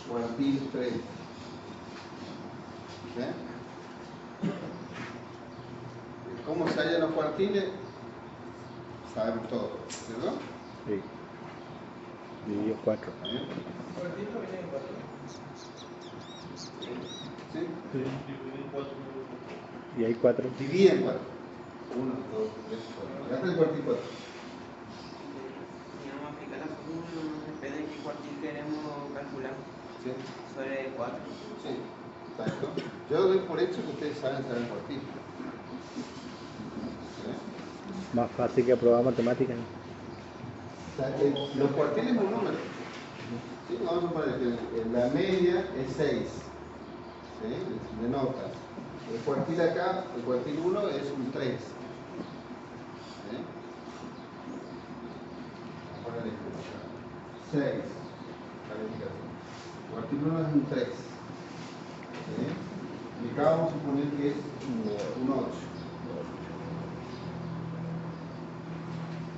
Cuartil 3. ¿Sí? ¿Cómo se hallan los cuartiles? Sabemos todo, ¿cierto? Sí. Dividido 4. ¿Sí? ¿Cuartil no viene en 4? ¿Sí? Y hay 4. Divide en 4. 1, 2, 3, 4. Acá está el cuartil 4. Y vamos a aplicar la fórmula, depende de qué cuartil queremos calcular. ¿Sí? Sobre 4. Sí, exacto. Yo doy por hecho que ustedes saben saber el cuartil. Más fácil que probar matemáticas. O sea, los cuartiles es un número. ¿Sí? Vamos a suponer que la media es 6. ¿Sí? De notas. El cuartil acá, el cuartil 1 es un 3. ¿Sí? Vamos a poner el ejemplo acá. 6. Calificación. El cuartil 1 es un 3. ¿Sí? Y acá vamos a suponer que es un 8.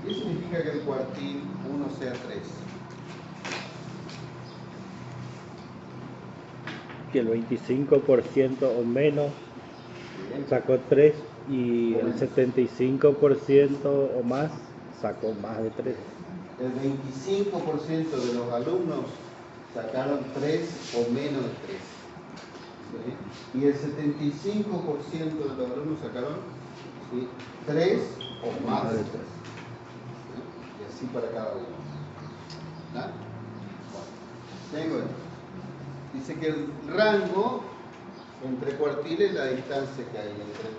¿Qué significa que el cuartil 1 sea 3? Que el 25% o menos Bien. sacó 3 y el 75% o más sacó más de 3. El 25% de los alumnos sacaron 3 o menos de 3. ¿Sí? Y el 75% de los alumnos sacaron, ¿sí?, 3 o más de 3. ¿Sí? Y así para cada uno. ¿Está? Bueno, tengo esto. Dice que el rango entre cuartiles es la distancia que hay entre el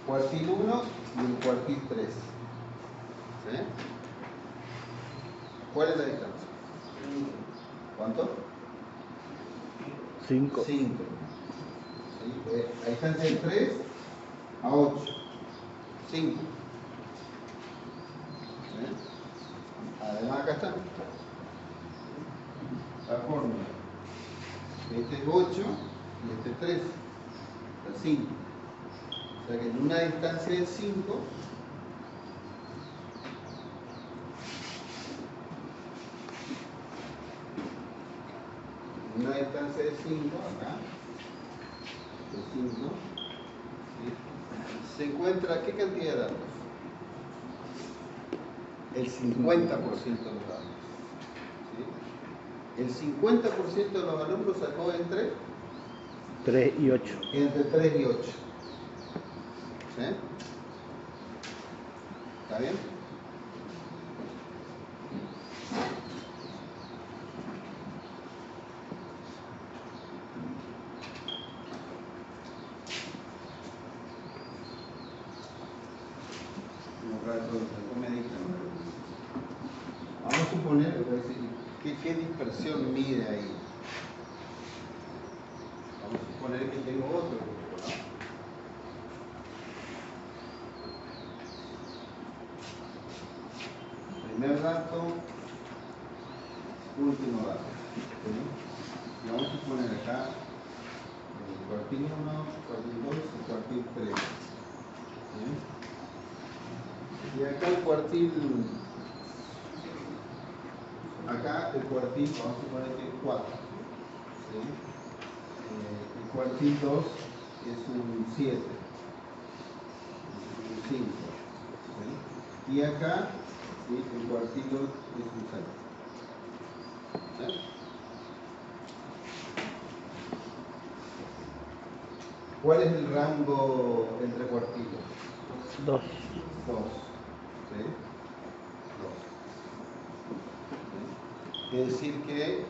cuartil 1 y el cuartil 3. ¿Sí? ¿Cuál es la distancia? ¿Cuánto? 5. 5. ¿Sí? La distancia de 3 a 8. 5. ¿Sí? Además acá está la fórmula. Este es 8 y este es 3. Está 5. O sea que en una distancia de 5, en una distancia de 5, acá, de 5, ¿sí?, se encuentra ¿qué cantidad de datos? El 50% de los datos. ¿Sí? El 50% de los alumnos sacó entre 3 y 8. Entre 3 y 8. ¿Sí? ¿Está bien? Un rato, después meditan. Vamos a suponer, ¿qué dispersión mide ahí? Vamos a suponer que tengo otro grupo, ¿no? Primer dato, último dato. ¿Sí? Y vamos a poner acá el cuartil 1, cuartil 2 y cuartil 3. ¿Sí? Y acá el cuartil, vamos a suponer que es 4. ¿Sí? El cuartil 2 es un 7. Un 5. ¿Sí? Y acá, ¿sí?, el cuartil 2 es un 6. ¿Sí? ¿Cuál es el rango entre cuartilos? 2. 2. ¿Sí? 2. ¿Sí? Quiere decir que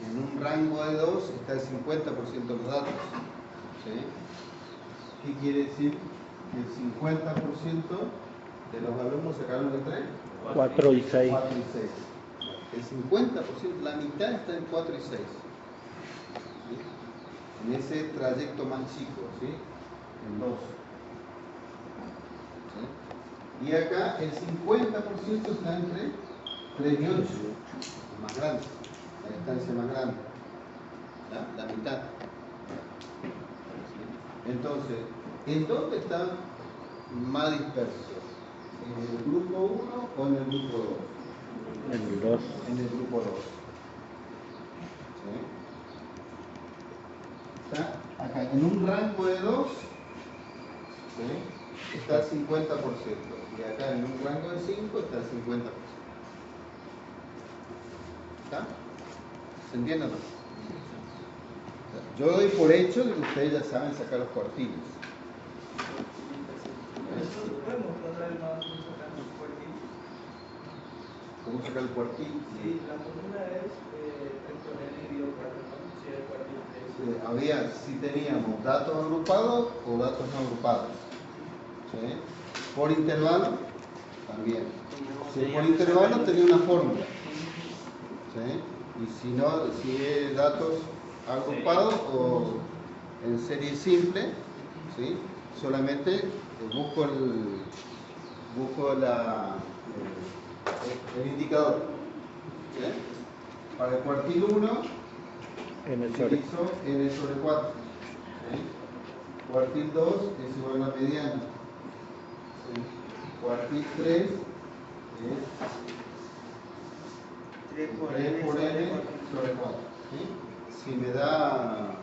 en un rango de 2 está el 50% de los datos. ¿Sí? ¿Qué quiere decir? Que el 50% de los alumnos sacaron de 3. 4 y 6. 4 y 6. El 50%, la mitad está en 4 y 6. ¿Sí? En ese trayecto más chico, ¿sí? En 2. ¿Sí? Y acá el 50% está entre 3 y 8. Más grande, la distancia más grande. La mitad. ¿Sí? Entonces, ¿en dónde están más dispersos? ¿En el grupo 1 o en el grupo 2? En el 2. En el grupo 2. ¿Sí? Está acá en un rango de 2, ¿sí?, está el 50%. Y acá en un rango de 5 está el 50%. ¿Está? ¿Se entiende o no? Yo doy por hecho de que ustedes ya saben sacar los cuartiles. Nosotros podemos Vamos a sacar el cuartil. Sí, la fórmula es 3 por n dividido 4, ¿no? Si el cuartil 3. Había, si teníamos datos agrupados o datos no agrupados. ¿Sí? Por intervalo, también. Si por intervalo tenía una fórmula. ¿Sí? Y si no, si es datos agrupados o en serie simple, ¿sí? Solamente busco el indicador. ¿Sí? Para el cuartil 1 utilizo n sobre 4. ¿Sí? Cuartil 2 es igual a la mediana. ¿Sí? Cuartil 3 es 3 por n sobre 4. ¿Sí? Si me da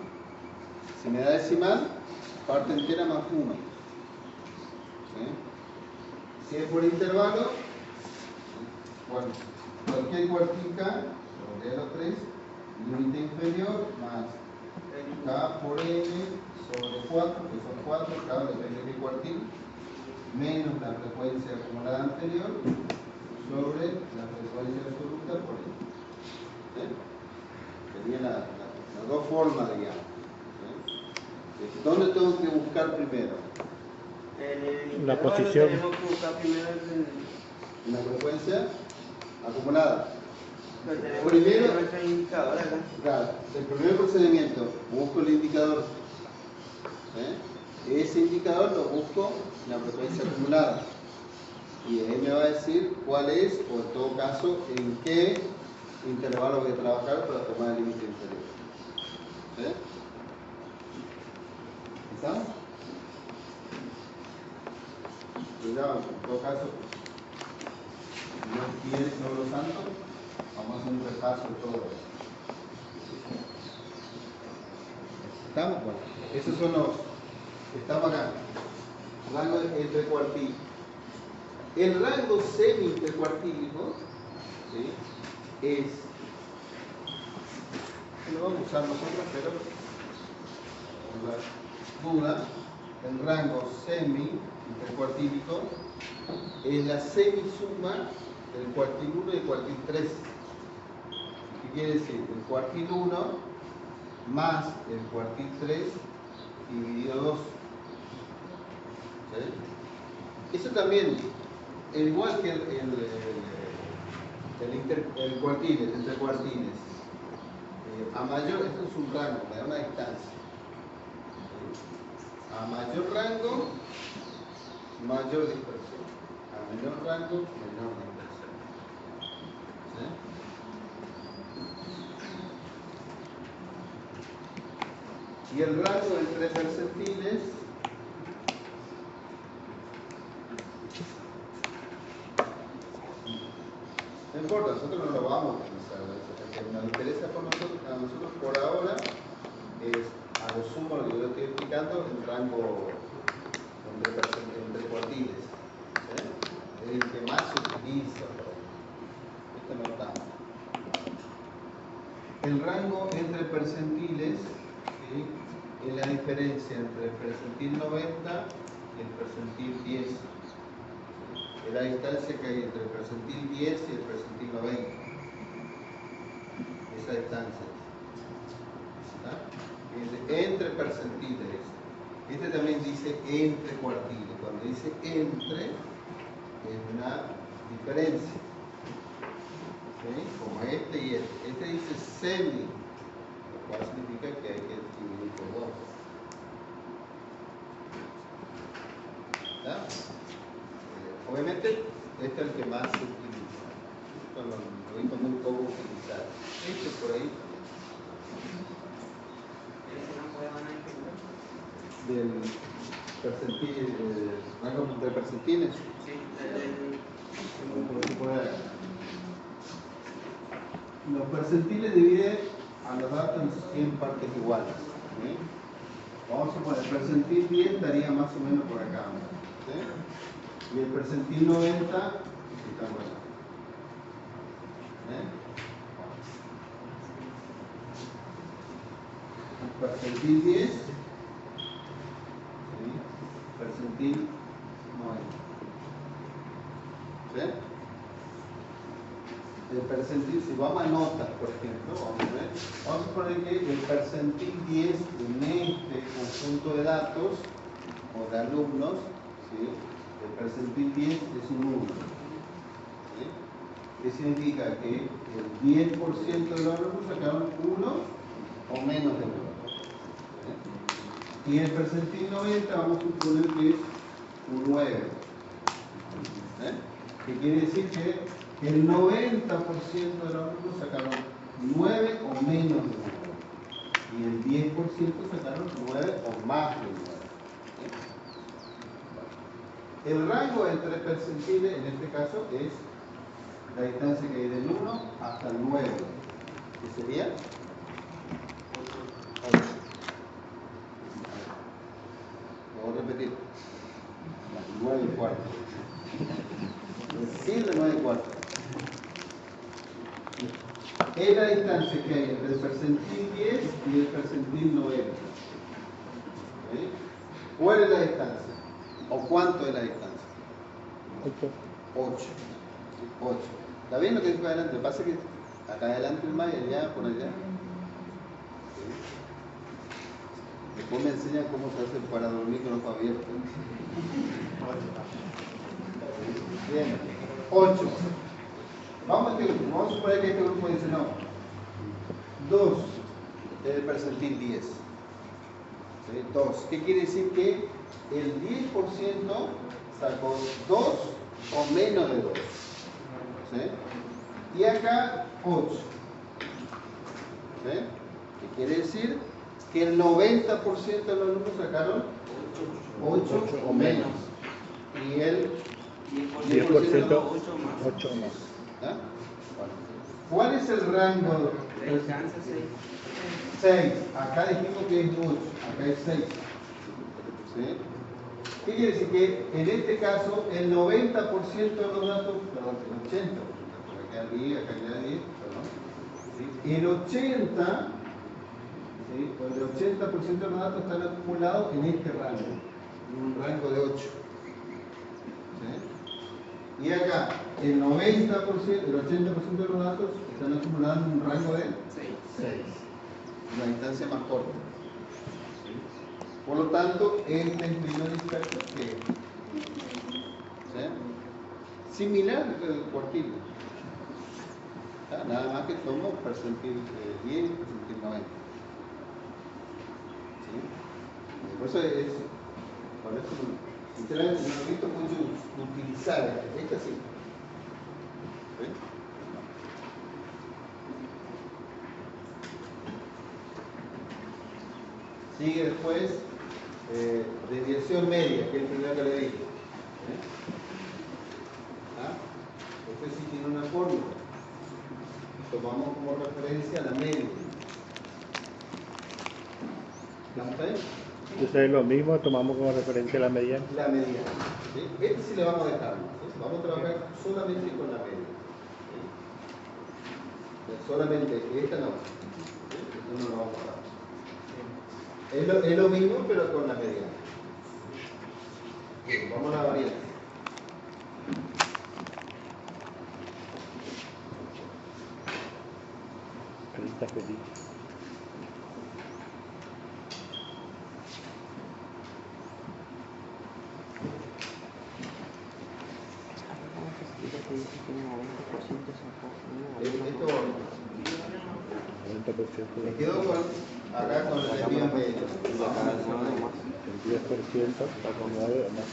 decimal, parte entera más 1. ¿Sí? Si es por intervalo, bueno, cualquier cuartil k, sobre los 3, límite inferior más k por n sobre 4, que son 4, k depende del cuartil, menos la frecuencia acumulada anterior sobre la frecuencia absoluta por n. ¿Sí? Serían las dos formas, digamos. ¿Sí? ¿Dónde tengo que buscar primero? La posición. Tenemos que buscar primero En la frecuencia acumulada. primero nuestro indicador acá. Claro, el primer procedimiento, busco el indicador. ¿Sí? Ese indicador lo busco en la frecuencia acumulada. Y él me va a decir cuál es, o en todo caso, en qué intervalo voy a trabajar para tomar el límite inferior. ¿Sí? ¿Estamos? Cuidado, en todo caso, si no quieres todos los santos, vamos a hacer un repaso de todo eso. ¿Estamos? Bueno, esos son los que estamos acá. Rango entre cuartil. El rango semi-intercuartílico, ¿sí? Es, lo vamos a usar nosotros, pero por la duda, el rango semi-intercuartílico es la semisuma del cuartil 1 y el cuartil 3. ¿Qué quiere decir? El cuartil 1 más el cuartil 3 dividido 2. ¿Sí? Eso también, igual que el cuartil, entre cuartiles, a mayor, esto es un rango, me da una distancia. ¿Sí? A mayor rango, mayor dispersión. A menor rango, menor dispersión. ¿Sí? Y el rango entre percentiles no importa, nosotros no lo vamos a utilizar. Lo que nos interesa a nosotros por ahora es, a lo sumo, lo que yo estoy explicando, el rango entre cuartiles. ¿Sí? Es el que más se utiliza. Este no tanto. El rango entre percentiles, ¿sí? Es la diferencia entre el percentil 90 y el percentil 10. Es la distancia que hay entre el percentil 10 y el percentil 90. Esa distancia. ¿Está? Entre percentiles. Este también dice entre cuartiles. Cuando dice entre, es una diferencia. ¿Sí? Como este y este. Este dice semi, lo cual significa que hay que dividir por 2. ¿Está? Obviamente, este es el que más se utiliza. Esto lo he visto muy poco utilizar. Este por ahí del percentil, rango entre percentiles. Sí, los percentiles dividen a los datos en 100 partes iguales. ¿Sí? Vamos a suponer, el percentil 10 estaría más o menos por acá. ¿Sí? Y el percentil 90 está por acá. El percentil 10, ¿sí? Percentil 90. ¿Sí? percentil, si vamos a notas, por ejemplo, vamos a suponer que el percentil 10 en este conjunto de datos o de alumnos, ¿sí? El percentil 10 es un 1. ¿Sí? ¿Qué significa? Que el 10% de los alumnos sacaron 1 o menos de 1. ¿Sí? Y el percentil 90 vamos a suponer que es un 9. ¿Sí? ¿Qué quiere decir? Que el 90% de los alumnos sacaron 9 o menos de 9. Y el 10% sacaron 9 o más de 9. ¿Sí? El rango entre percentiles, en este caso, es la distancia que hay del 1 hasta el 9. ¿Qué sería? 8. Lo voy a repetir. 9 y cuarto. Es decir, de 9 y cuarto. Es la distancia que hay entre el percentil 10 y el percentil 90. ¿Sí? ¿Cuál es la distancia? ¿O cuánto es la distancia? 8. 8. ¿Está bien lo que dijo adelante? Lo que pasa es que acá adelante es más y allá por allá. ¿Sí? Después me enseñan cómo se hace para dormir con los ojos abiertos. Bien. 8. Vamos a suponer que este grupo dice no. 2 es el percentil 10. ¿Sí? 2. ¿Qué quiere decir? Que el 10% sacó 2 o menos de 2. ¿Sí? Y acá 8. ¿Sí? ¿Qué quiere decir? Que el 90% de los alumnos sacaron 8 o menos. Y el 10% 8 más. ¿Ah? Bueno. ¿Cuál es el rango? Le alcanza 6. 6. Acá dijimos que es 8. Acá es 6. ¿Sí? ¿Qué quiere decir? Que en este caso el 90% de los datos, perdón, el 80%, porque acá 10, acá queda 10, perdón. ¿Sí? El 80%, ¿sí? El 80% de los datos están acumulados en este rango, en un rango de 8. ¿Sí? Y acá el 90%, el 80% de los datos están acumulados en un rango de 6. Una distancia más corta. ¿Sí? Por lo tanto, este es menos disperso que este. ¿Sí? Similar al cuartil. Nada más que tomo percentil 10 y percentil 90. ¿Sí? Por eso ustedes no han visto mucho utilizar esta sí. ¿Sí? Sigue después desviación media, que es el primero que le dije. Este sí tiene una fórmula. Tomamos como referencia la media. ¿Está bien? Entonces es lo mismo, tomamos como referencia la mediana. La mediana. ¿Sí? Este sí le vamos a dejar. ¿Sí? Vamos a trabajar solamente con la media. ¿Sí? Solamente esta no. ¿Sí? Esto no lo vamos a dar. Es lo mismo, pero con la mediana. Bien, vamos a la variante. Está feliz. Esto 90%. me quedo con, acá con el desvío medio. El 10% está con 9 o más.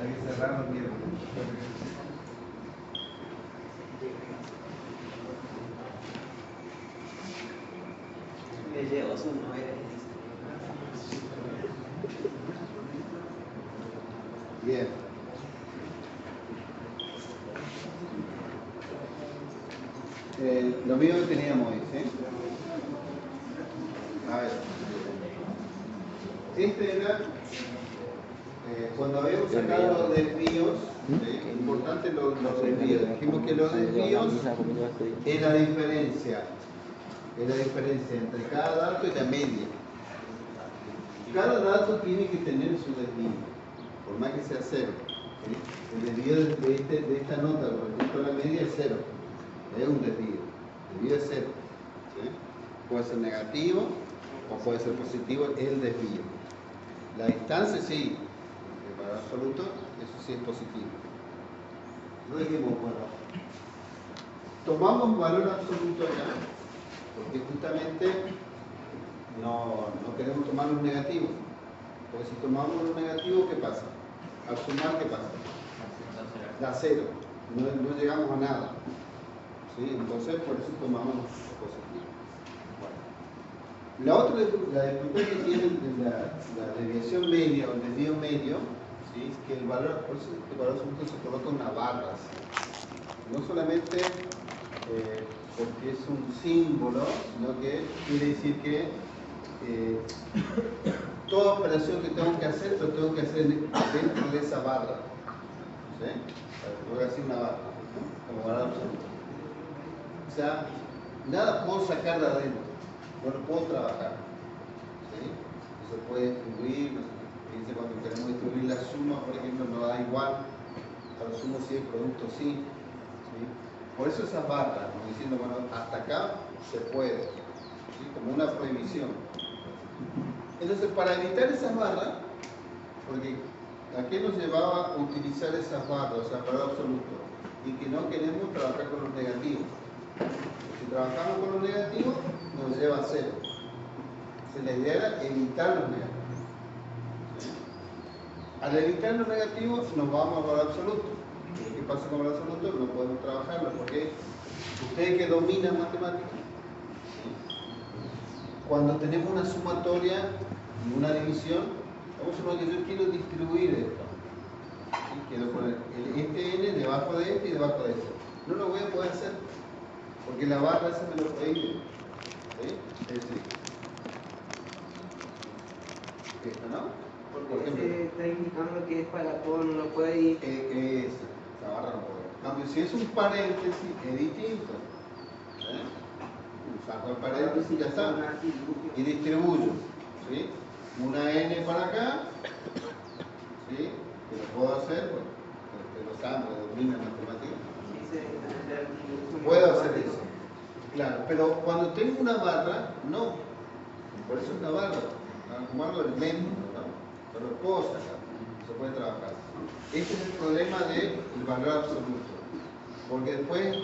Hay que cerrar los miércoles. Me llevo su 9. Bien. Lo mismo que teníamos hoy, ¿sí? A ver. Este era cuando habíamos sacado los desvíos, es importante los desvíos. Dijimos que los desvíos es la diferencia entre cada dato y la media. Cada dato tiene que tener su desvío, por más que sea cero. ¿Sí? El desvío de esta nota respecto a la media es cero. Es un desvío. El desvío es cero. ¿Sí? Puede ser negativo o puede ser positivo el desvío. La distancia sí, el valor absoluto, eso sí es positivo. No dijimos, bueno, tomamos valor absoluto acá, porque justamente no queremos tomar los negativos. Porque si tomamos los negativos, ¿qué pasa? Al sumar, ¿qué pasa? Da cero. No llegamos a nada. ¿Sí? Entonces, por eso tomamos los positivos. Bueno. La dificultad que tiene la desviación media o el desvío medio, ¿sí? Es que el valor absoluto se coloca en una barra. ¿Sí? No solamente porque es un símbolo, sino que quiere decir que toda operación que tengo que hacer, lo tengo que hacer dentro de esa barra. ¿Sí? Voy a decir una barra, ¿no? Como barra absoluta. O sea, nada puedo sacar de adentro, no lo puedo trabajar. ¿Sí? No se puede distribuir, no se, fíjense cuando queremos distribuir la suma, por ejemplo, no da igual. Para el sumo sí, el producto sí. ¿Sí? Por eso esas barras, como diciendo, bueno, hasta acá se puede, ¿sí? Como una prohibición. Entonces, para evitar esas barras, porque ¿a qué nos llevaba a utilizar esas barras, o sea, valor absoluto? Y que no queremos trabajar con los negativos. Si trabajamos con los negativos, nos lleva a cero. Entonces, la idea era evitar los negativos. ¿Sí? Al evitar los negativos, nos vamos al valor absoluto. ¿Qué pasa con el valor absoluto? No podemos trabajarlo, porque ustedes que dominan matemáticas, cuando tenemos una sumatoria y una división, vamos a suponer que yo quiero distribuir esto. ¿Sí? Quiero poner este n debajo de este y debajo de este. No lo voy a poder hacer, porque la barra esa me lo prohíbe. ¿Sí? Es decir, esto, ¿no? Porque ese está indicando que es para todo, no lo puede ir. Esa barra no puede. En cambio, si es un paréntesis, es distinto. Saco el paréntesis y ya está. Y distribuyo. ¿Sí? Una n para acá. ¿Sí? Que lo puedo hacer, bueno, que lo saben, que dominan matemáticas. Puedo hacer eso. Claro, pero cuando tengo una barra, no. Por eso es una barra. Como algo del medio, ¿no? Pero lo puedo sacar. Se puede trabajar. Este es el problema del valor absoluto. Porque después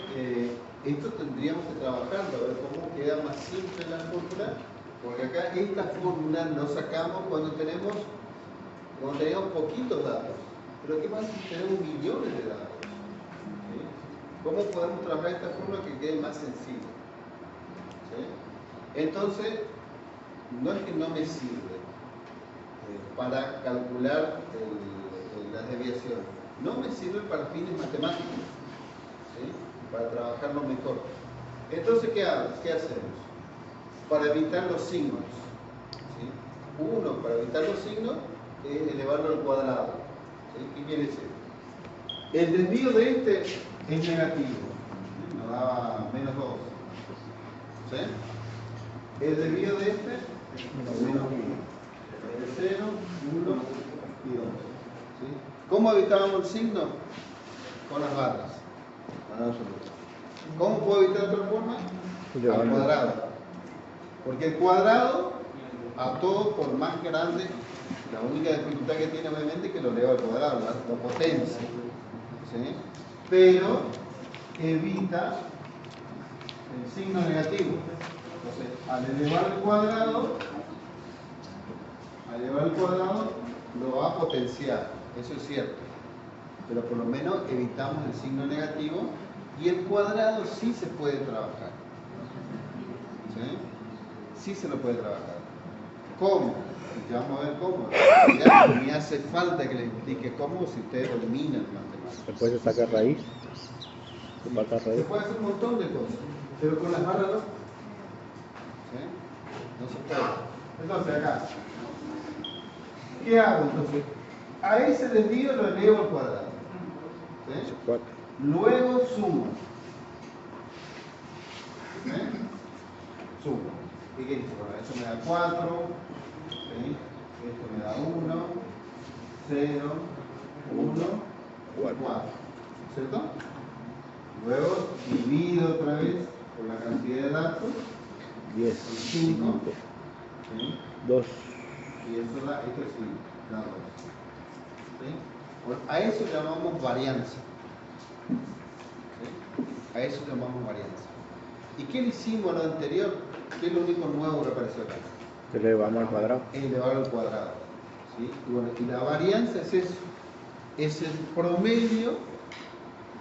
esto tendríamos que trabajarlo, a ver cómo queda más simple la fórmula. Porque acá esta fórmula lo sacamos cuando tenemos poquitos datos. Pero ¿qué pasa si tenemos millones de datos? ¿Sí? ¿Cómo podemos trabajar esta fórmula que quede más sencilla? ¿Sí? Entonces, no es que no me sirve para calcular la desviación. No me sirve para fines matemáticos, ¿sí? Para trabajarlo mejor. Entonces, ¿qué hacemos? Para evitar los signos, ¿sí? Uno, para evitar los signos, es elevarlo al cuadrado. ¿Sí? ¿Qué quiere decir? El desvío de este es negativo, ¿sí? Nos daba menos 2. ¿Sí? El desvío de este es menos 1. De 0, 1 y 2. ¿Sí? ¿Cómo evitábamos el signo? Con las barras. ¿Cómo puedo evitar de otra forma? Al cuadrado. Porque el cuadrado, a todo por más grande, la única dificultad que tiene obviamente es que lo eleva al cuadrado, lo potencia. ¿Sí? Pero evita el signo negativo. Entonces, al elevar el cuadrado, lo va a potenciar, eso es cierto. Pero por lo menos evitamos el signo negativo y el cuadrado sí se puede trabajar. ¿Sí? Sí se lo puede trabajar. ¿Cómo? Ya vamos a ver cómo. Ya me hace falta que le explique cómo si ustedes dominan matemáticas. ¿Se puede sacar raíz? Se puede hacer un montón de cosas, pero con las barras no. ¿Sí? No se puede. Entonces acá, ¿qué hago entonces? A ese desvío lo elevo al cuadrado. ¿Sí? 4. Luego sumo. ¿Sí? Sumo. ¿Y qué dice? Bueno, esto me da 4. ¿Sí? Esto me da 1, 0, 1, 4. ¿Cierto? Luego divido otra vez por la cantidad de datos. 10. 5. ¿Sí? 2. Y eso da, esto es 5. Da 2. ¿Sí? Bueno, a eso llamamos varianza. ¿Sí? A eso llamamos varianza. ¿Y qué le hicimos a lo anterior? ¿Qué es lo único nuevo que apareció acá? Elevamos al cuadrado. Elevar al cuadrado. ¿Sí? Y, bueno, y la varianza es eso. Es el promedio.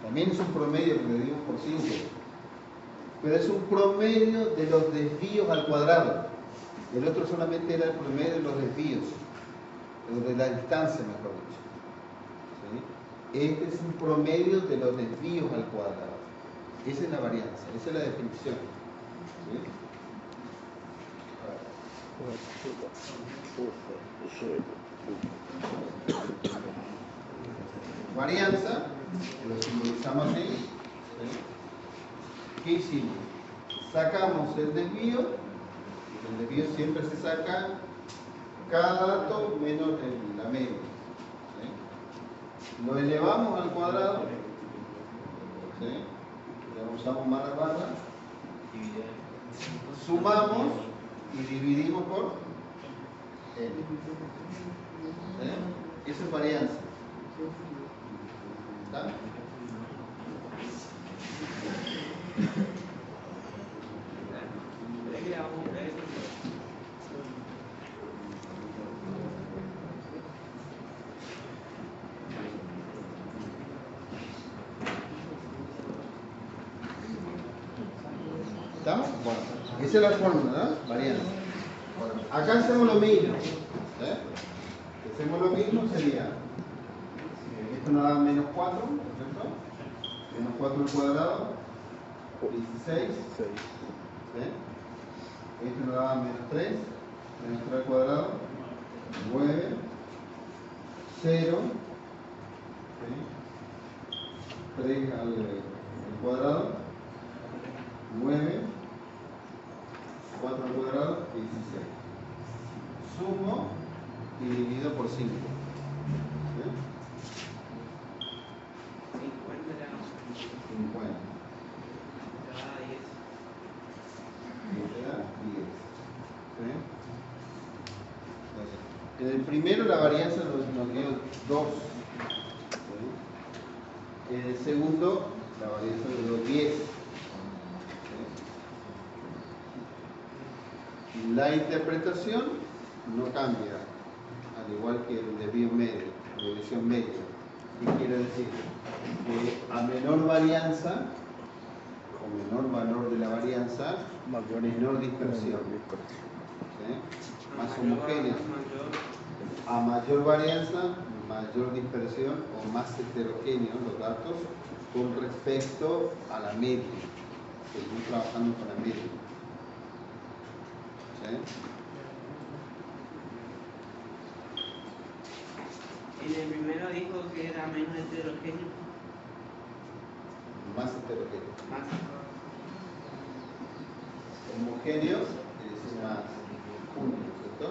También es un promedio porque le dimos por 5. Pero es un promedio de los desvíos al cuadrado. El otro solamente era el promedio de los desvíos. O de la distancia, mejor dicho. ¿Sí? Este es un promedio de los desvíos al cuadrado. Esa es la varianza, esa es la definición. ¿Sí? Varianza, lo simbolizamos así. ¿Sí? ¿Qué hicimos? Sacamos el desvío. El desvío siempre se saca cada dato menos la media. ¿Sí? Lo elevamos al cuadrado. ¿Sí? Ya usamos más la barra. Sumamos y dividimos por N. ¿Sí? Eso es varianza. ¿Está? ¿Estamos? Bueno, esa es la fórmula, ¿no? Varianza. Bueno, acá hacemos lo mismo. Hacemos lo mismo, sería esto nos da menos 4, ¿cierto? Menos 4 al cuadrado, 16. ¿Sí? Esto nos da menos 3, menos 3 al cuadrado, 9, 0, ¿sí? 3 al cuadrado, 9, 4 al cuadrado, 16. Sumo y divido por 5. ¿Sí? 50. Y te da 10. ¿Sí? Entonces, en el primero la varianza nos dio 2. ¿Sí? En el segundo la varianza nos dio 10. ¿Sí? La interpretación no cambia, al igual que el desvío medio, la desviación media. ¿Qué quiere decir? Que a menor varianza, o menor valor de la varianza, menor dispersión. ¿Sí? Más homogénea. A mayor varianza, mayor dispersión o más heterogéneos los datos con respecto a la media. Seguimos trabajando con la media. ¿Sí? En el primero dijo que era menos heterogéneo. Más heterogéneo. Más. Homogéneos es más único, ¿cierto?